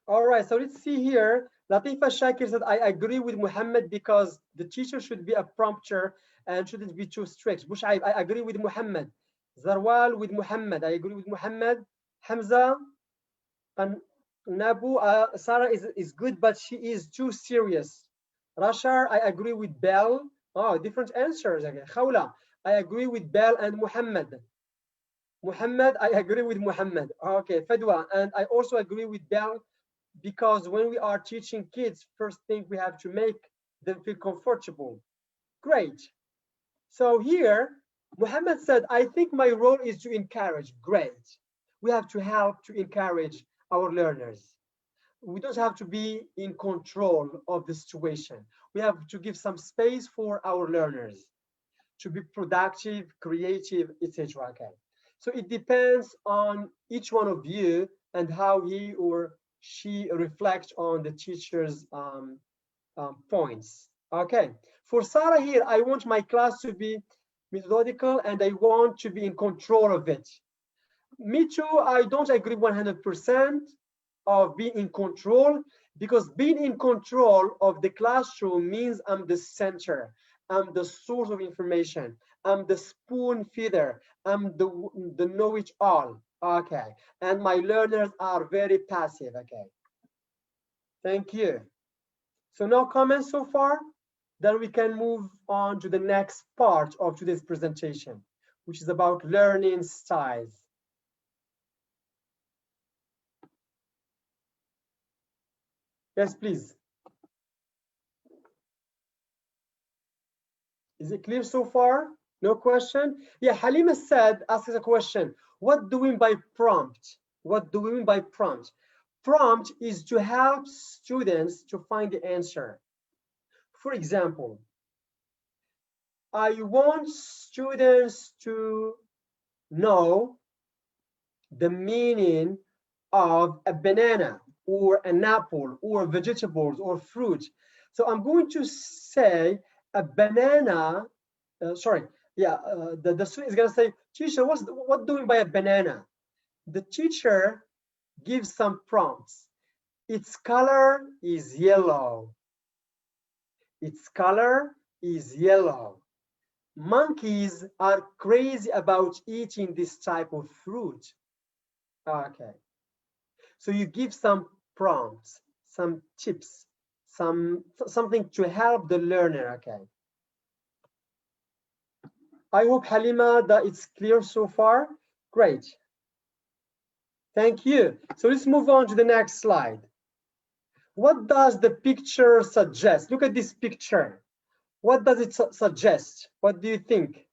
Speaker 1: All right, so let's see here. Latifa Shakir said, I agree with Muhammad because the teacher should be a prompter and shouldn't be too strict. Bushaib, I agree with Muhammad. Zarwal with Muhammad, I agree with Muhammad. Hamza, Nabu, Sarah is good, but she is too serious. Rashar, I agree with Bell. Oh, different answers again. Khawla, I agree with Bell and Muhammad. Muhammad, I agree with Muhammad. Okay, Fedwa, and I also agree with Bell because when we are teaching kids, first thing we have to make them feel comfortable. Great. So here, Muhammad said, I think my role is to encourage. Great. We have to help to encourage our learners. We don't have to be in control of the situation. We have to give some space for our learners to be productive, creative, etc. Okay. So it depends on each one of you and how he or she reflects on the teacher's points. Okay. For Sarah here, I want my class to be methodical and I want to be in control of it. Me too, I don't agree 100% of being in control because being in control of the classroom means I'm the center, I'm the source of information, I'm the spoon feeder, I'm the know-it-all. Okay, and my learners are very passive. Okay, thank you. So no comments so far? Then we can move on to the next part of today's presentation, which is about learning styles. Yes, please. Is it clear so far? No question? Yeah, Halima said, asks a question. What do we mean by prompt? What do we mean by prompt? Prompt is to help students to find the answer. For example, I want students to know the meaning of a banana or an apple or vegetables or fruit. So I'm going to say a banana, the student is going to say, teacher, what doing by a banana? The teacher gives some prompts. Its color is yellow. Its color is yellow. Monkeys are crazy about eating this type of fruit. Okay. So you give some prompts, some tips, something to help the learner. Okay. I hope, Halima, that it's clear so far. Great. Thank you. So let's move on to the next slide. What does the picture suggest? Look at this picture. What does it suggest? What do you think?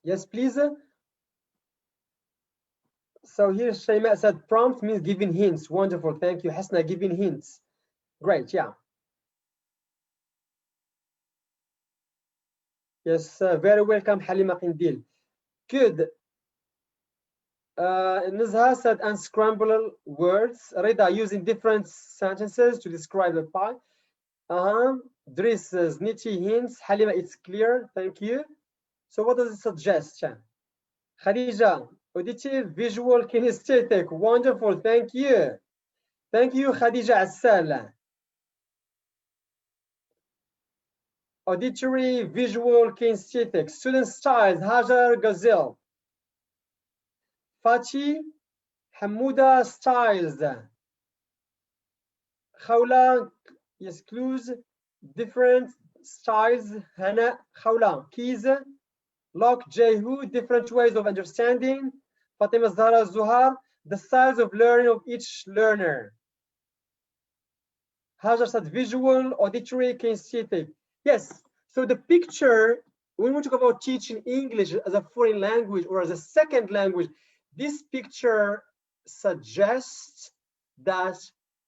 Speaker 1: Yes, please. So here Shayma said prompt means giving hints. Wonderful. Thank you. Hasna, giving hints. Great. Yeah. Yes, very welcome, Halima Qindil. Good. Nizha said unscramble words. Rida using different sentences to describe the pie. Dris says nitty hints. Halima, it's clear. Thank you. So what does it suggest? Khadija, auditive, visual, kinesthetic. Wonderful. Thank you. Thank you, Khadija Assala. Auditory, visual, kinesthetic. Student styles, Hajar Gazelle. Fatih, Hamouda styles. Khawla, yes, clues, different styles. Hana, Khawla, keys. Lok, Jehu, different ways of understanding. Fatima Zahra Zuhar, the styles of learning of each learner. Hajar said visual, auditory, kinesthetic. Yes, so the picture, when we talk about teaching English as a foreign language or as a second language, this picture suggests that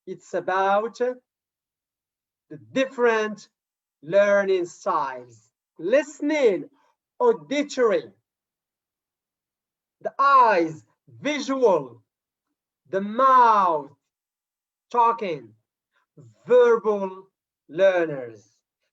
Speaker 1: it's about the different learning styles. Listening, auditory, The eyes, visual. The mouth, talking. Verbal learners.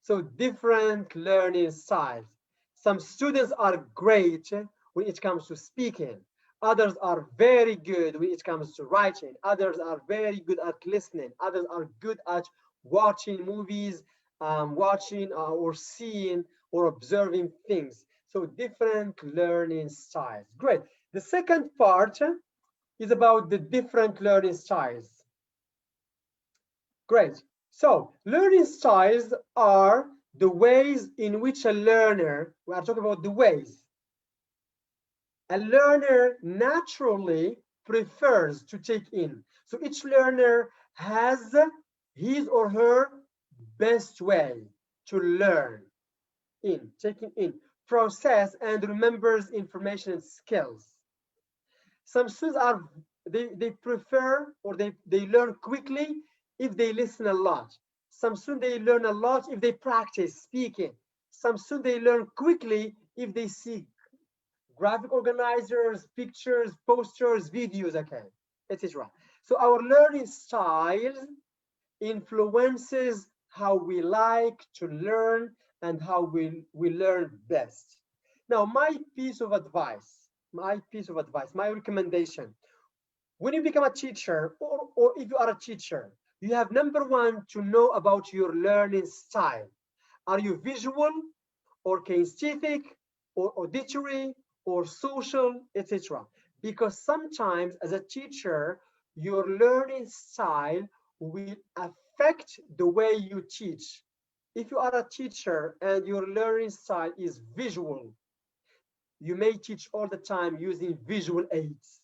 Speaker 1: So different learning styles. Some students are great when it comes to speaking. Others are very good when it comes to writing. Others are very good at listening. Others are good at watching movies, watching or seeing or observing things. So different learning styles. Great. The second part is about the different learning styles. Great. So learning styles are the ways in which a learner, we are talking about the ways, a learner naturally prefers to take in. So each learner has his or her best way to learn in, taking in, process and remembers information and skills. Some students are, they prefer or they learn quickly if they listen a lot. Some students, they learn a lot if they practice speaking. Some students, they learn quickly if they see graphic organizers, pictures, posters, videos, okay, etc. So our learning style influences how we like to learn and how we learn best. Now, my my recommendation, when you become a teacher or if you are a teacher, you have number one to know about your learning style. Are you visual or kinesthetic or auditory or social, etc.? Because sometimes as a teacher, your learning style will affect the way you teach. If you are a teacher and your learning style is visual, you may teach all the time using visual aids,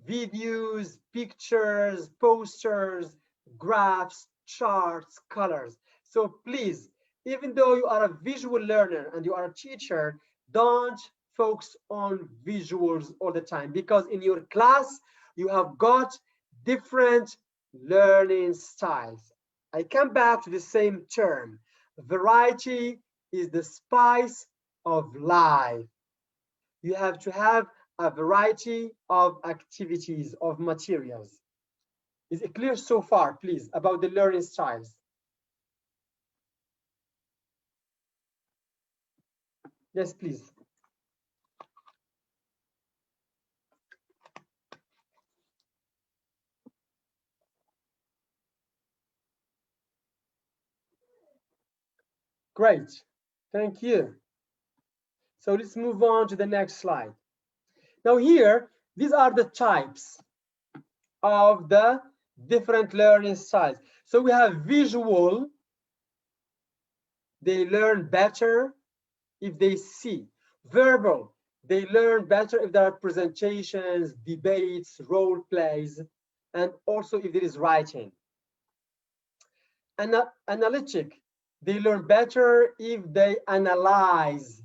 Speaker 1: videos, pictures, posters, graphs, charts, colors. So please, even though you are a visual learner and you are a teacher, don't focus on visuals all the time, because in your class, you have got different learning styles. I come back to the same term. Variety is the spice of life. You have to have a variety of activities, of materials. Is it clear so far, please, about the learning styles? Yes, please. Great, thank you. So let's move on to the next slide. Now here, these are the types of the different learning styles. So we have visual, they learn better if they see. Verbal, they learn better if there are presentations, debates, role plays, and also if there is writing. Analytic, they learn better if they analyze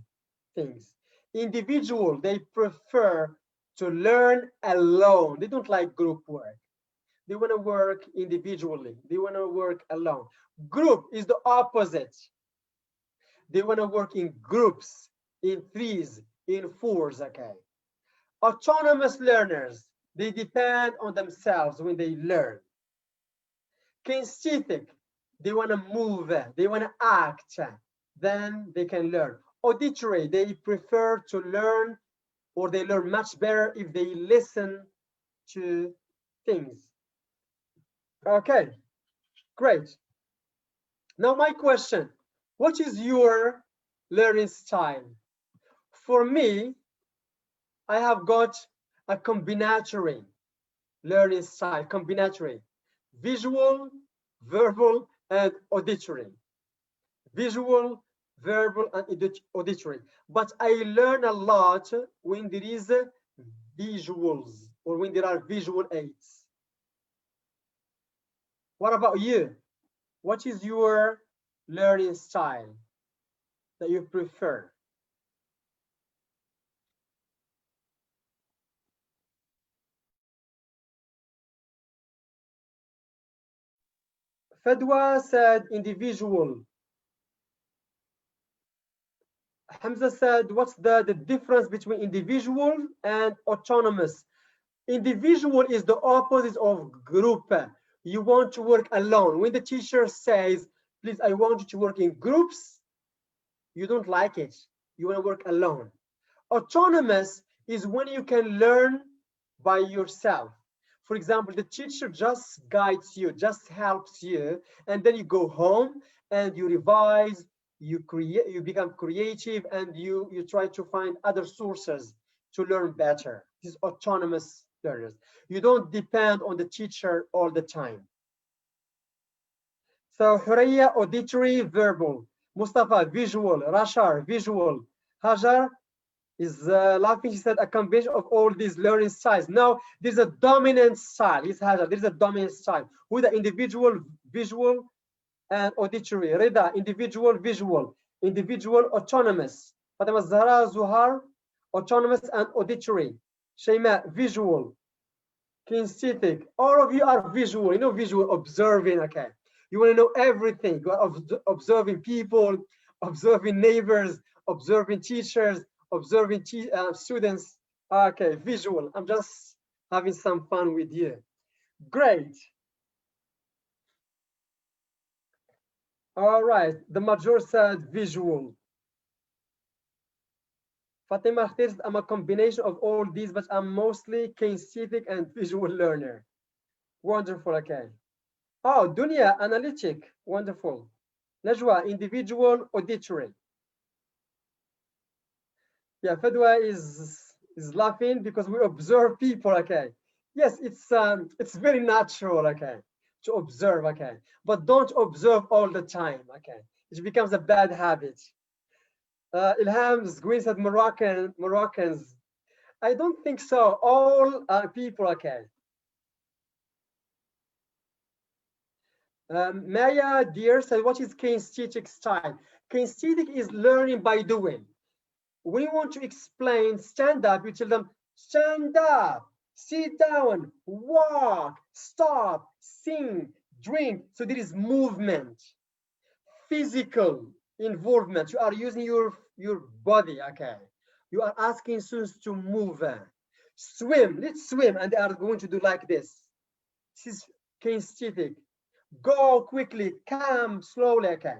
Speaker 1: things. Individual, they prefer to learn alone. They don't like group work. They want to work individually. They want to work alone. Group is the opposite. They want to work in groups, in threes, in fours, okay? Autonomous learners, they depend on themselves when they learn. Kinesthetic, they want to move, they want to act, then they can learn. Auditory, they prefer to learn, or they learn much better if they listen to things. Okay, great. Now my question, what is your learning style? For me, I have got a combinatory learning style, combinatory, visual, verbal, and auditory. Visual, verbal, and auditory. But I learn a lot when there is visuals or when there are visual aids. What about you? What is your learning style that you prefer? Fedwa said individual. Hamza said, what's the difference between individual and autonomous? Individual is the opposite of group. You want to work alone. When the teacher says, please, I want you to work in groups, you don't like it. You want to work alone. Autonomous is when you can learn by yourself. For example, the teacher just guides you, just helps you, and then you go home and you revise, you create, you become creative, and you try to find other sources to learn better. This is autonomous learners. You don't depend on the teacher all the time. So Huraya, auditory, verbal. Mustafa, visual. Rashar, visual. Hajar is laughing. She said a combination of all these learning styles. Now there's a dominant style. It's Hajar. There's a dominant style with the individual, visual, and auditory. Rida, individual, visual. Individual, autonomous. Fatima Zahra, Zuhar, autonomous and auditory. Shayma, visual. Kinesthetic. All of you are visual. You know, visual, observing. Okay. You want to know everything. You are observing people, observing neighbors, observing teachers, observing students. Okay, visual. I'm just having some fun with you. Great. All right. The major said visual. Fatima says I'm a combination of all these, but I'm mostly kinesthetic and visual learner. Wonderful. Okay. Oh, Dunya, analytic. Wonderful. Najwa, individual, auditory. Yeah, Fedwa is laughing because we observe people. Okay. Yes, it's very natural. Okay, to observe. Okay, but don't observe all the time. Okay, it becomes a bad habit. Ilham's Gwyn said Moroccans. I don't think so. All people. Okay. Maya Dear said, what is kinesthetic style? Kinesthetic is learning by doing. When you want to explain stand up, you tell them stand up, sit down, walk, stop, sing, drink. So there is movement, physical involvement. You are using your body. Okay, you are asking students to move. Swim, let's swim, and they are going to do like this. This is kinesthetic. Go quickly, come slowly. Okay.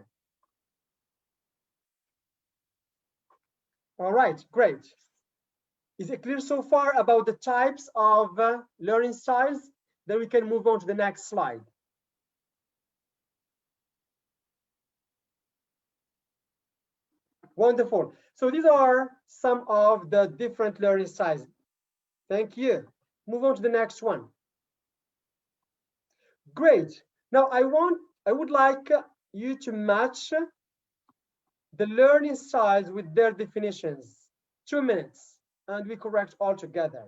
Speaker 1: All right, great. Is it clear so far about the types of learning styles? Then we can move on to the next slide. Wonderful. So these are some of the different learning styles. Thank you. Move on to the next one. Great. Now I would like you to match the learning styles with their definitions. 2 minutes, and we correct all together.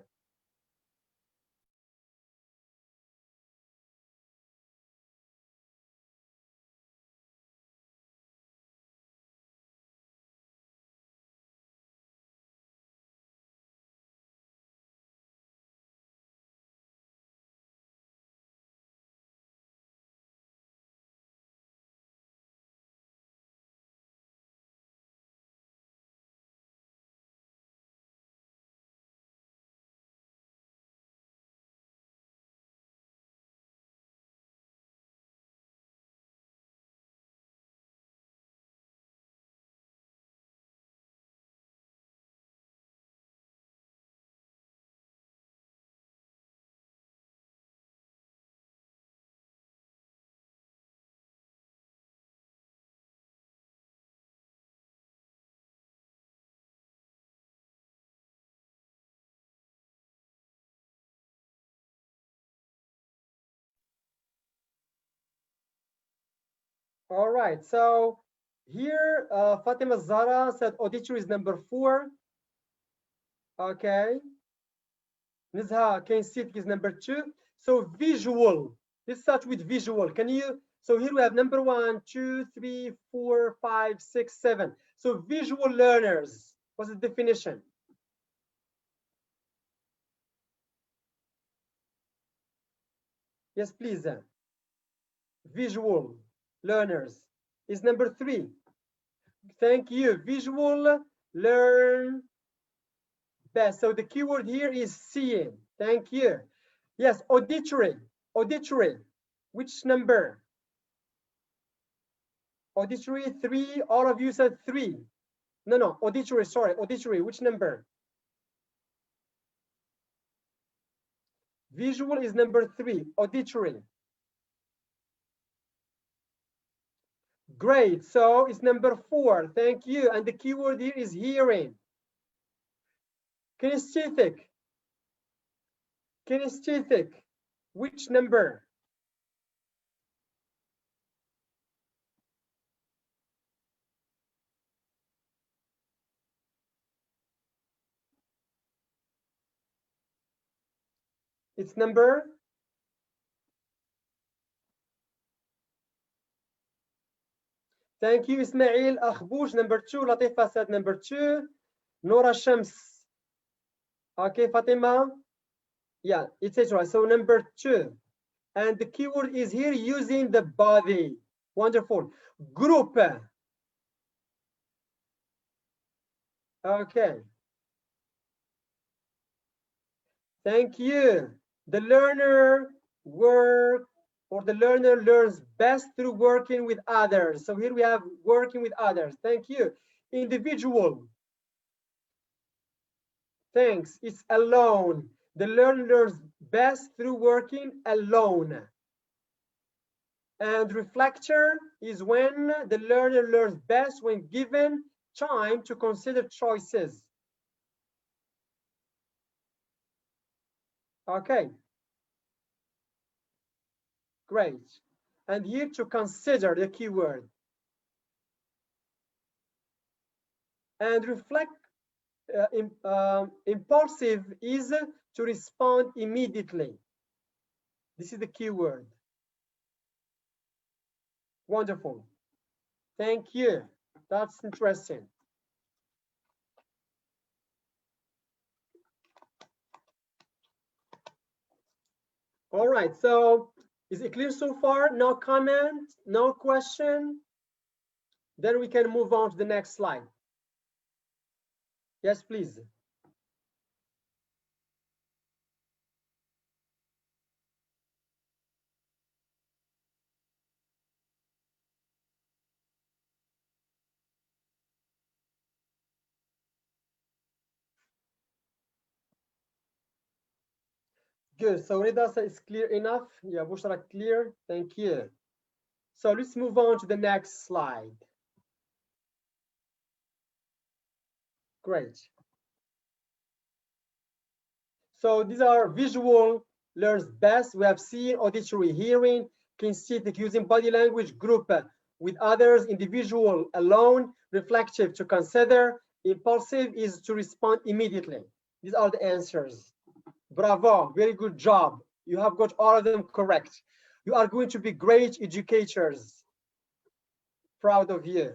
Speaker 1: All right, so here Fatima Zara said auditory is number 4. Okay. Nizha kinesthetic is number 2. So visual, let's start with visual. Can you, so here we have number 1, 2, 3, 4, 5, 6, 7. So visual learners, what's the definition? Yes, please. Visual learners is number 3. Thank you. Visual learn best. So the keyword here is seeing. Thank you. Yes, auditory. Auditory. Which number? Auditory 3. All of you said 3. No, auditory, sorry, auditory. Which number? Visual is number 3. Auditory. Great. So it's number 4. Thank you. And the keyword here is hearing. Kinesthetic. Kinesthetic. Which number? It's number. Thank you, Ismail Akhbouch. Number 2. Latifa said number 2. Nora Shams. Okay, Fatima. Yeah, etc. So number 2. And the keyword is here using the body. Wonderful. Group. Okay. Thank you. The learner learns best through working with others. So here we have working with others. Thank you. Individual. Thanks. It's alone. The learner learns best through working alone. And reflector is when the learner learns best when given time to consider choices. Okay. Great. And here to consider the keyword. And impulsive is to respond immediately. This is the keyword. Wonderful. Thank you. That's interesting. All right. So is it clear so far? No comment? No question? Then we can move on to the next slide. Yes, please. Good. So Rida is clear enough. Yeah, Bushra clear. Thank you. So let's move on to the next slide. Great. So these are visual learns best. We have seen auditory, hearing, kinesthetic, using body language, group with others, individual, alone, reflective, to consider, impulsive is to respond immediately. These are the answers. Bravo, very good job. You have got all of them correct. You are going to be great educators. Proud of you.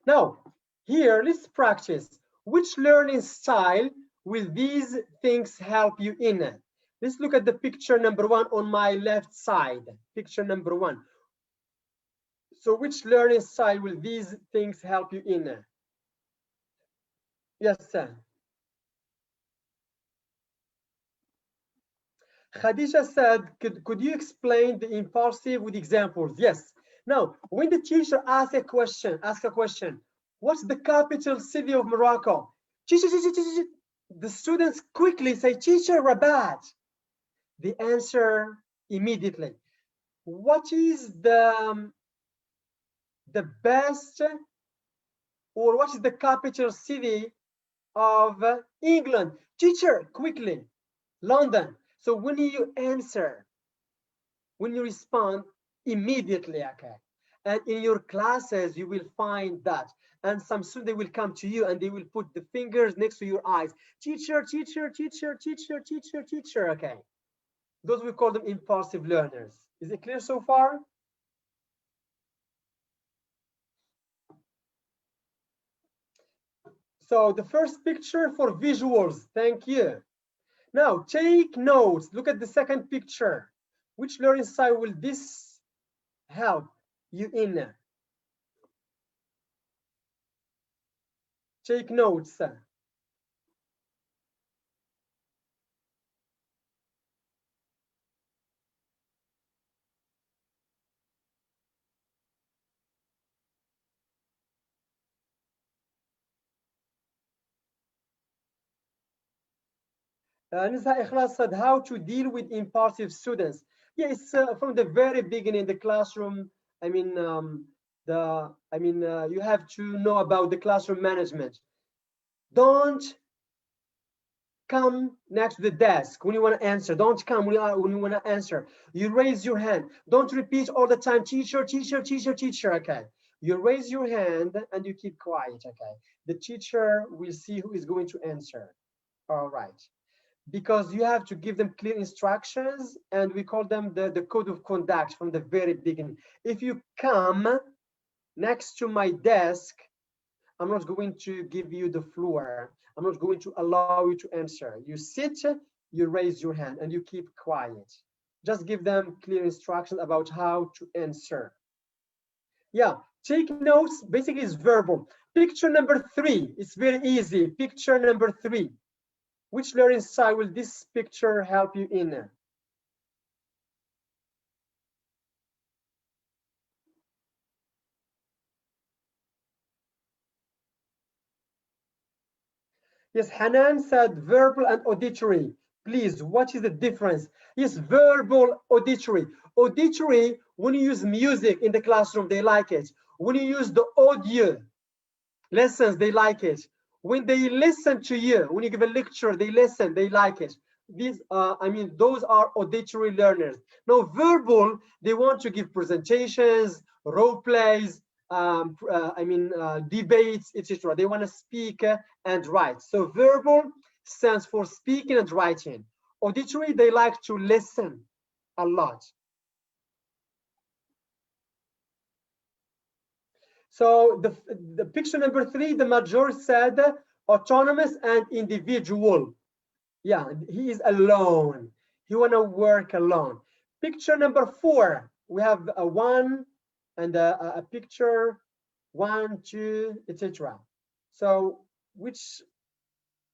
Speaker 1: Now, here, let's practice. Which learning style will these things help you in? Let's look at the picture number 1 on my left side. Picture number 1. So which learning style will these things help you in? Yes, sir. Khadija said, could you explain the impulsive with examples? Yes. Now, when the teacher asks a question, what's the capital city of Morocco? The students quickly say, Teacher, Rabat. They answer immediately. What is the best, or what is the capital city of England? Teacher, quickly, London. So when you answer, when you respond immediately, okay, and in your classes, you will find that. And some students, they will come to you and they will put the fingers next to your eyes. Teacher, teacher, teacher, teacher, teacher, teacher, okay. Those we call them impulsive learners. Is it clear so far? So the first picture for visuals, thank you. Now take notes, look at the second picture. Which learning style will this help you in? Take notes. Nisa Ikhlas said how to deal with impulsive students. Yes, from the very beginning, the classroom. I mean, you have to know about the classroom management. Don't come next to the desk when you want to answer. Don't come when you want to answer. You raise your hand. Don't repeat all the time, teacher, teacher, teacher, teacher. Okay. You raise your hand and you keep quiet. Okay. The teacher will see who is going to answer. All right. Because you have to give them clear instructions, and we call them the code of conduct from the very beginning. If you come next to my desk, I'm not going to give you the floor. I'm not going to allow you to answer. You sit, you raise your hand, and you keep quiet. Just give them clear instructions about how to answer. Yeah, take notes basically is verbal. Picture number 3, it's very easy. Picture number 3. Which learning style will this picture help you in? Yes, Hanan said verbal and auditory. Please, what is the difference? Yes, verbal, auditory. Auditory, when you use music in the classroom, they like it. When you use the audio lessons, they like it. When they listen to you, when you give a lecture, they listen, they like it. These, those are auditory learners. Now, verbal, they want to give presentations, role plays, debates, etc. They want to speak and write. So verbal stands for speaking and writing. Auditory, they like to listen a lot. So the picture number 3, the major said autonomous and individual. Yeah, he is alone. He want to work alone. Picture number 4, we have a 1 and a picture 1, 2, etc. So which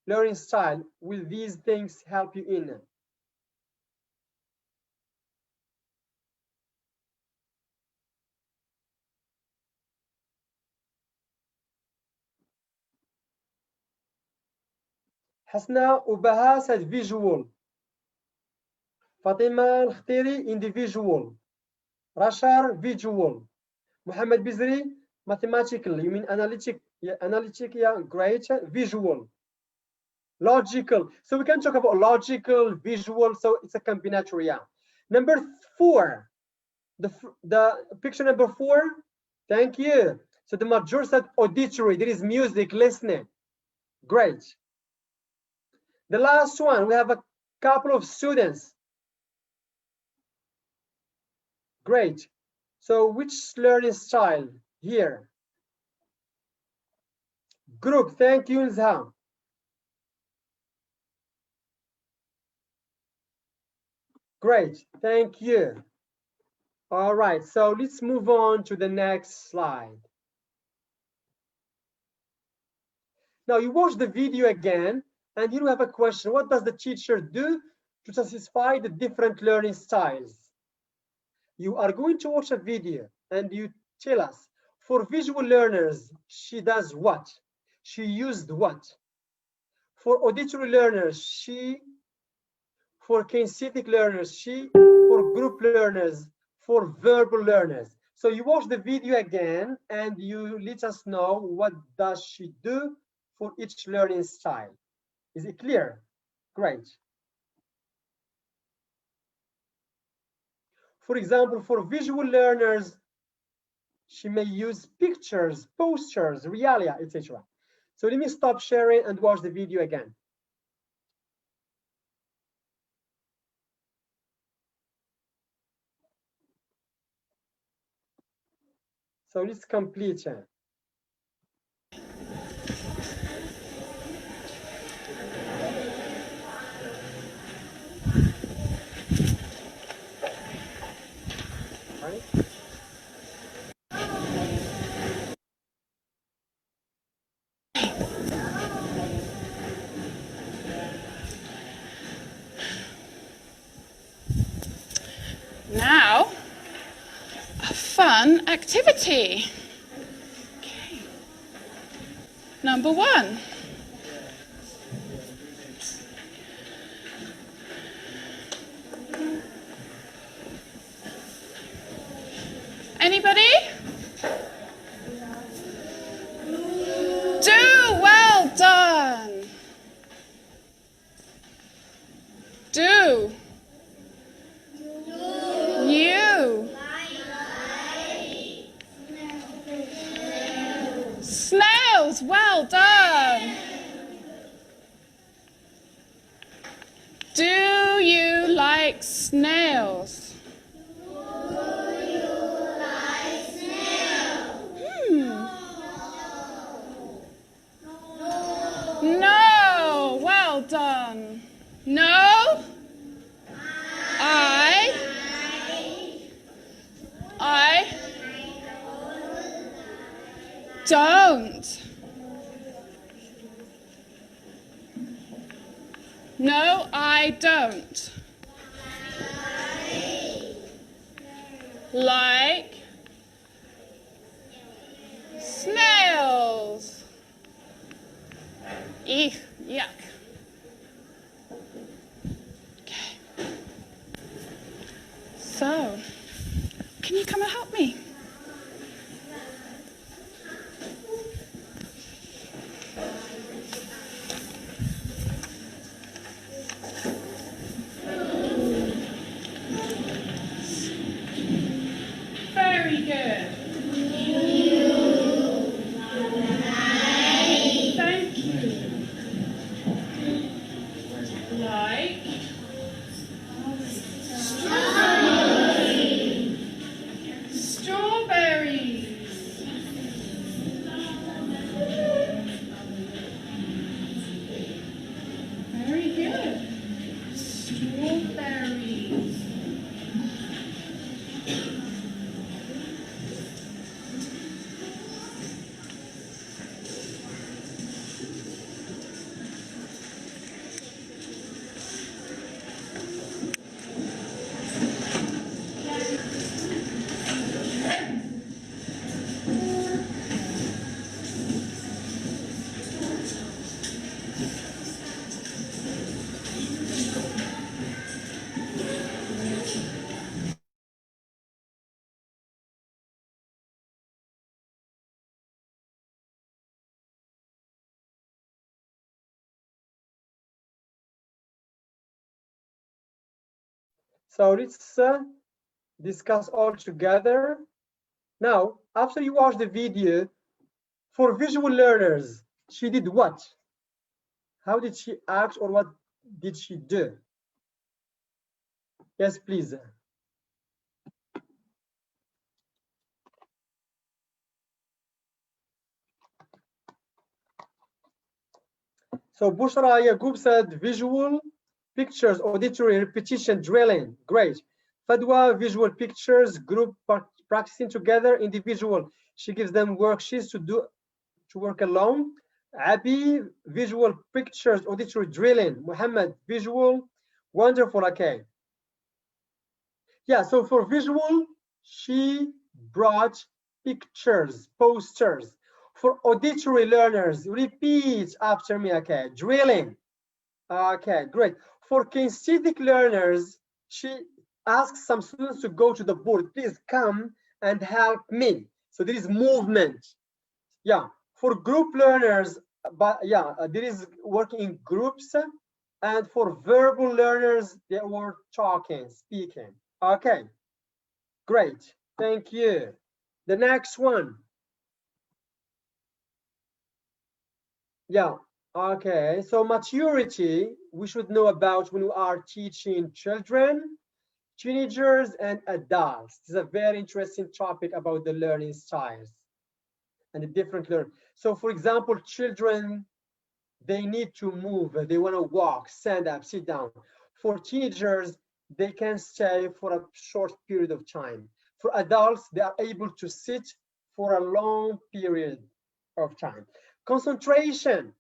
Speaker 1: learning style will these things help you in? Hasna Ubaha said visual. Fatima Al-Khtiri, individual. Rashar, visual. Muhammad Bizri, mathematical. You mean analytic? Yeah, analytic, yeah, great. Visual. Logical. So we can talk about logical, visual. So it's a combinatory, yeah. Number 4, the picture number 4. Thank you. So the major said auditory. There is music, listening. Great. The last one, we have a couple of students. Great. So which learning style here? Group. Thank you, Nzha. Great. Thank you. All right. So let's move on to the next slide. Now you watch the video again, and here we have a question. What does the teacher do to satisfy the different learning styles? You are going to watch a video and you tell us, for visual learners, she does what? She used what? For auditory learners, she. For kinesthetic learners, she. For group learners, for verbal learners. So you watch the video again and you let us know what does she do for each learning style. Is it clear? Great. For example, for visual learners, she may use pictures, posters, realia, etc. So let me stop sharing and watch the video again. So let's complete it. Right?
Speaker 2: fun activity. Okay. Number 1. Anybody? Do, well done. Do. You. Snails, well done. Do you like snails? No, well done. No, I don't. No, I don't. Like snails. Eek, yuck. Okay. So, can you come and help me? Very good. Thank you. Like strawberries. Very good. Strawberries.
Speaker 1: So let's discuss all together. Now, after you watch the video, for visual learners, she did what? How did she act, or what did she do? Yes, please. So Bushra Yaqub said visual pictures, auditory repetition, drilling. Great. Fadwa, visual pictures, group practicing together, individual. She gives them worksheets to work alone. Abi, visual pictures, auditory drilling. Muhammad, visual. Wonderful. Okay. Yeah, so for visual, she brought pictures, posters. For auditory learners, repeat after me. Okay, drilling. Okay, great. For kinesthetic learners, she asks some students to go to the board. Please come and help me. So there is movement. Yeah, for group learners, but yeah, there is working in groups. And for verbal learners, they were talking, speaking. Okay, great. Thank you. The next one. Yeah, okay. So maturity, we should know about when we are teaching children, teenagers, and adults. This is a very interesting topic about the learning styles and the different learning. So for example, children, they need to move. They want to walk, stand up, sit down. For teenagers, they can stay for a short period of time. For adults, they are able to sit for a long period of time. Concentration.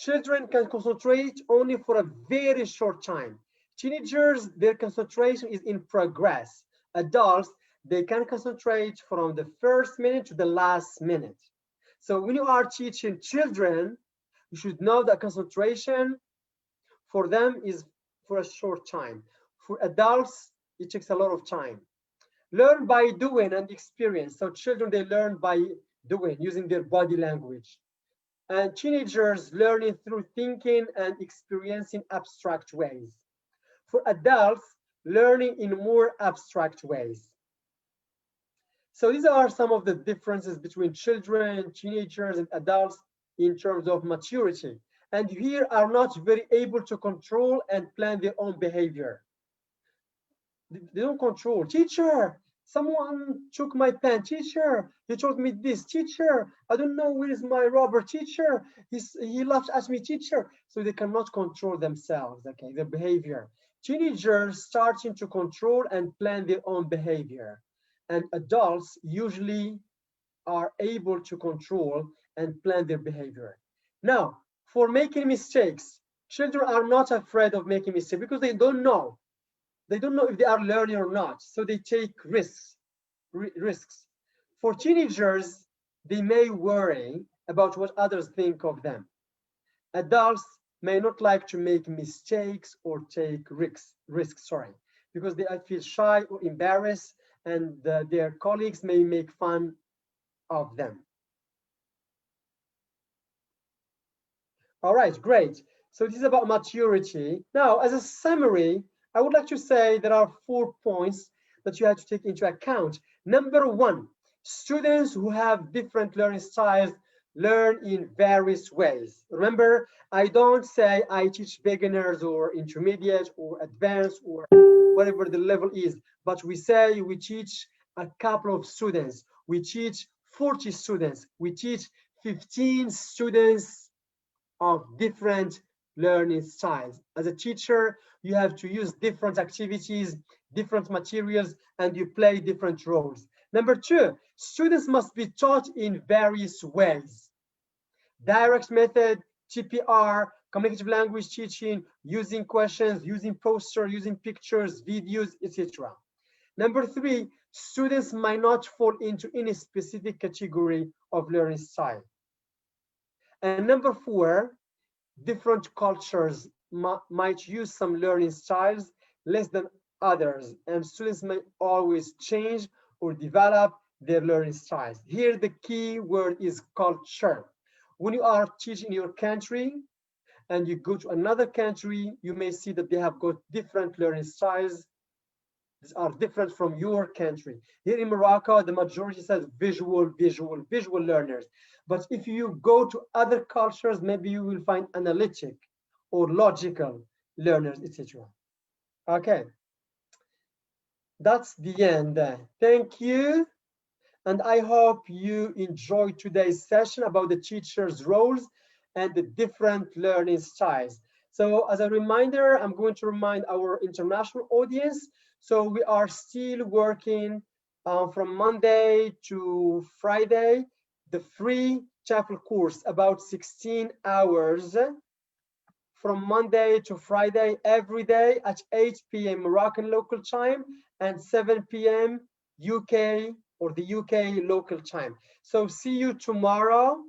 Speaker 1: Children can concentrate only for a very short time. Teenagers, their concentration is in progress. Adults, they can concentrate from the first minute to the last minute. So when you are teaching children, you should know that concentration for them is for a short time. For adults, it takes a lot of time. Learn by doing and experience. So children, they learn by doing, using their body language. And teenagers learning through thinking and experiencing abstract ways. For adults, learning in more abstract ways. So these are some of the differences between children, teenagers, and adults in terms of maturity. And here are not very able to control and plan their own behavior. They don't control. Teacher, someone took my pen. Teacher, he told me this. Teacher, I don't know where is my rubber. Teacher, he laughed at me. Teacher. So they cannot control themselves, okay, their behavior. Teenagers starting to control and plan their own behavior. And adults usually are able to control and plan their behavior. Now, for making mistakes, children are not afraid of making mistakes because they don't know. They don't know if they are learning or not, so they take risks. For teenagers, they may worry about what others think of them. Adults may not like to make mistakes or take risks, because they feel shy or embarrassed, and their colleagues may make fun of them. All right, great. So this is about maturity. Now, as a summary, I would like to say there are 4 points that you have to take into account. Number 1, students who have different learning styles learn in various ways. Remember, I don't say I teach beginners or intermediate or advanced or whatever the level is, but we say we teach a couple of students. We teach 40 students. We teach 15 students of different learning styles. As a teacher, you have to use different activities, different materials, and you play different roles. Number 2, students must be taught in various ways. Direct method, TPR, communicative language teaching, using questions, using posters, using pictures, videos, etc. Number 3, students might not fall into any specific category of learning style. And number 4, different cultures might use some learning styles less than others, and students may always change or develop their learning styles. Here, the key word is culture. When you are teaching in your country and you go to another country, you may see that they have got different learning styles. These are different from your country. Here in Morocco, the majority says visual learners. But if you go to other cultures, maybe you will find analytic or logical learners, etc. Okay, that's the end. Thank you. And I hope you enjoyed today's session about the teacher's roles and the different learning styles. So as a reminder, I'm going to remind our international audience. So we are still working from Monday to Friday, the free TEFL course, about 16 hours from Monday to Friday, every day at 8 p.m. Moroccan local time and 7 p.m. UK or the UK local time. So see you tomorrow,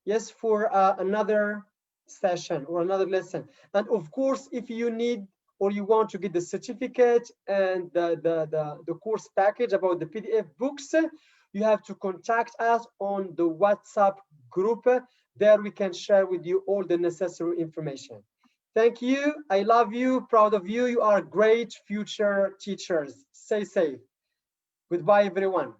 Speaker 1: yes, for another session or another lesson. And of course, if you need or you want to get the certificate and the course package about the PDF books, you have to contact us on the WhatsApp group. There we can share with you all the necessary information. Thank you. I love you, proud of you. You are great future teachers. Stay safe. Goodbye, everyone.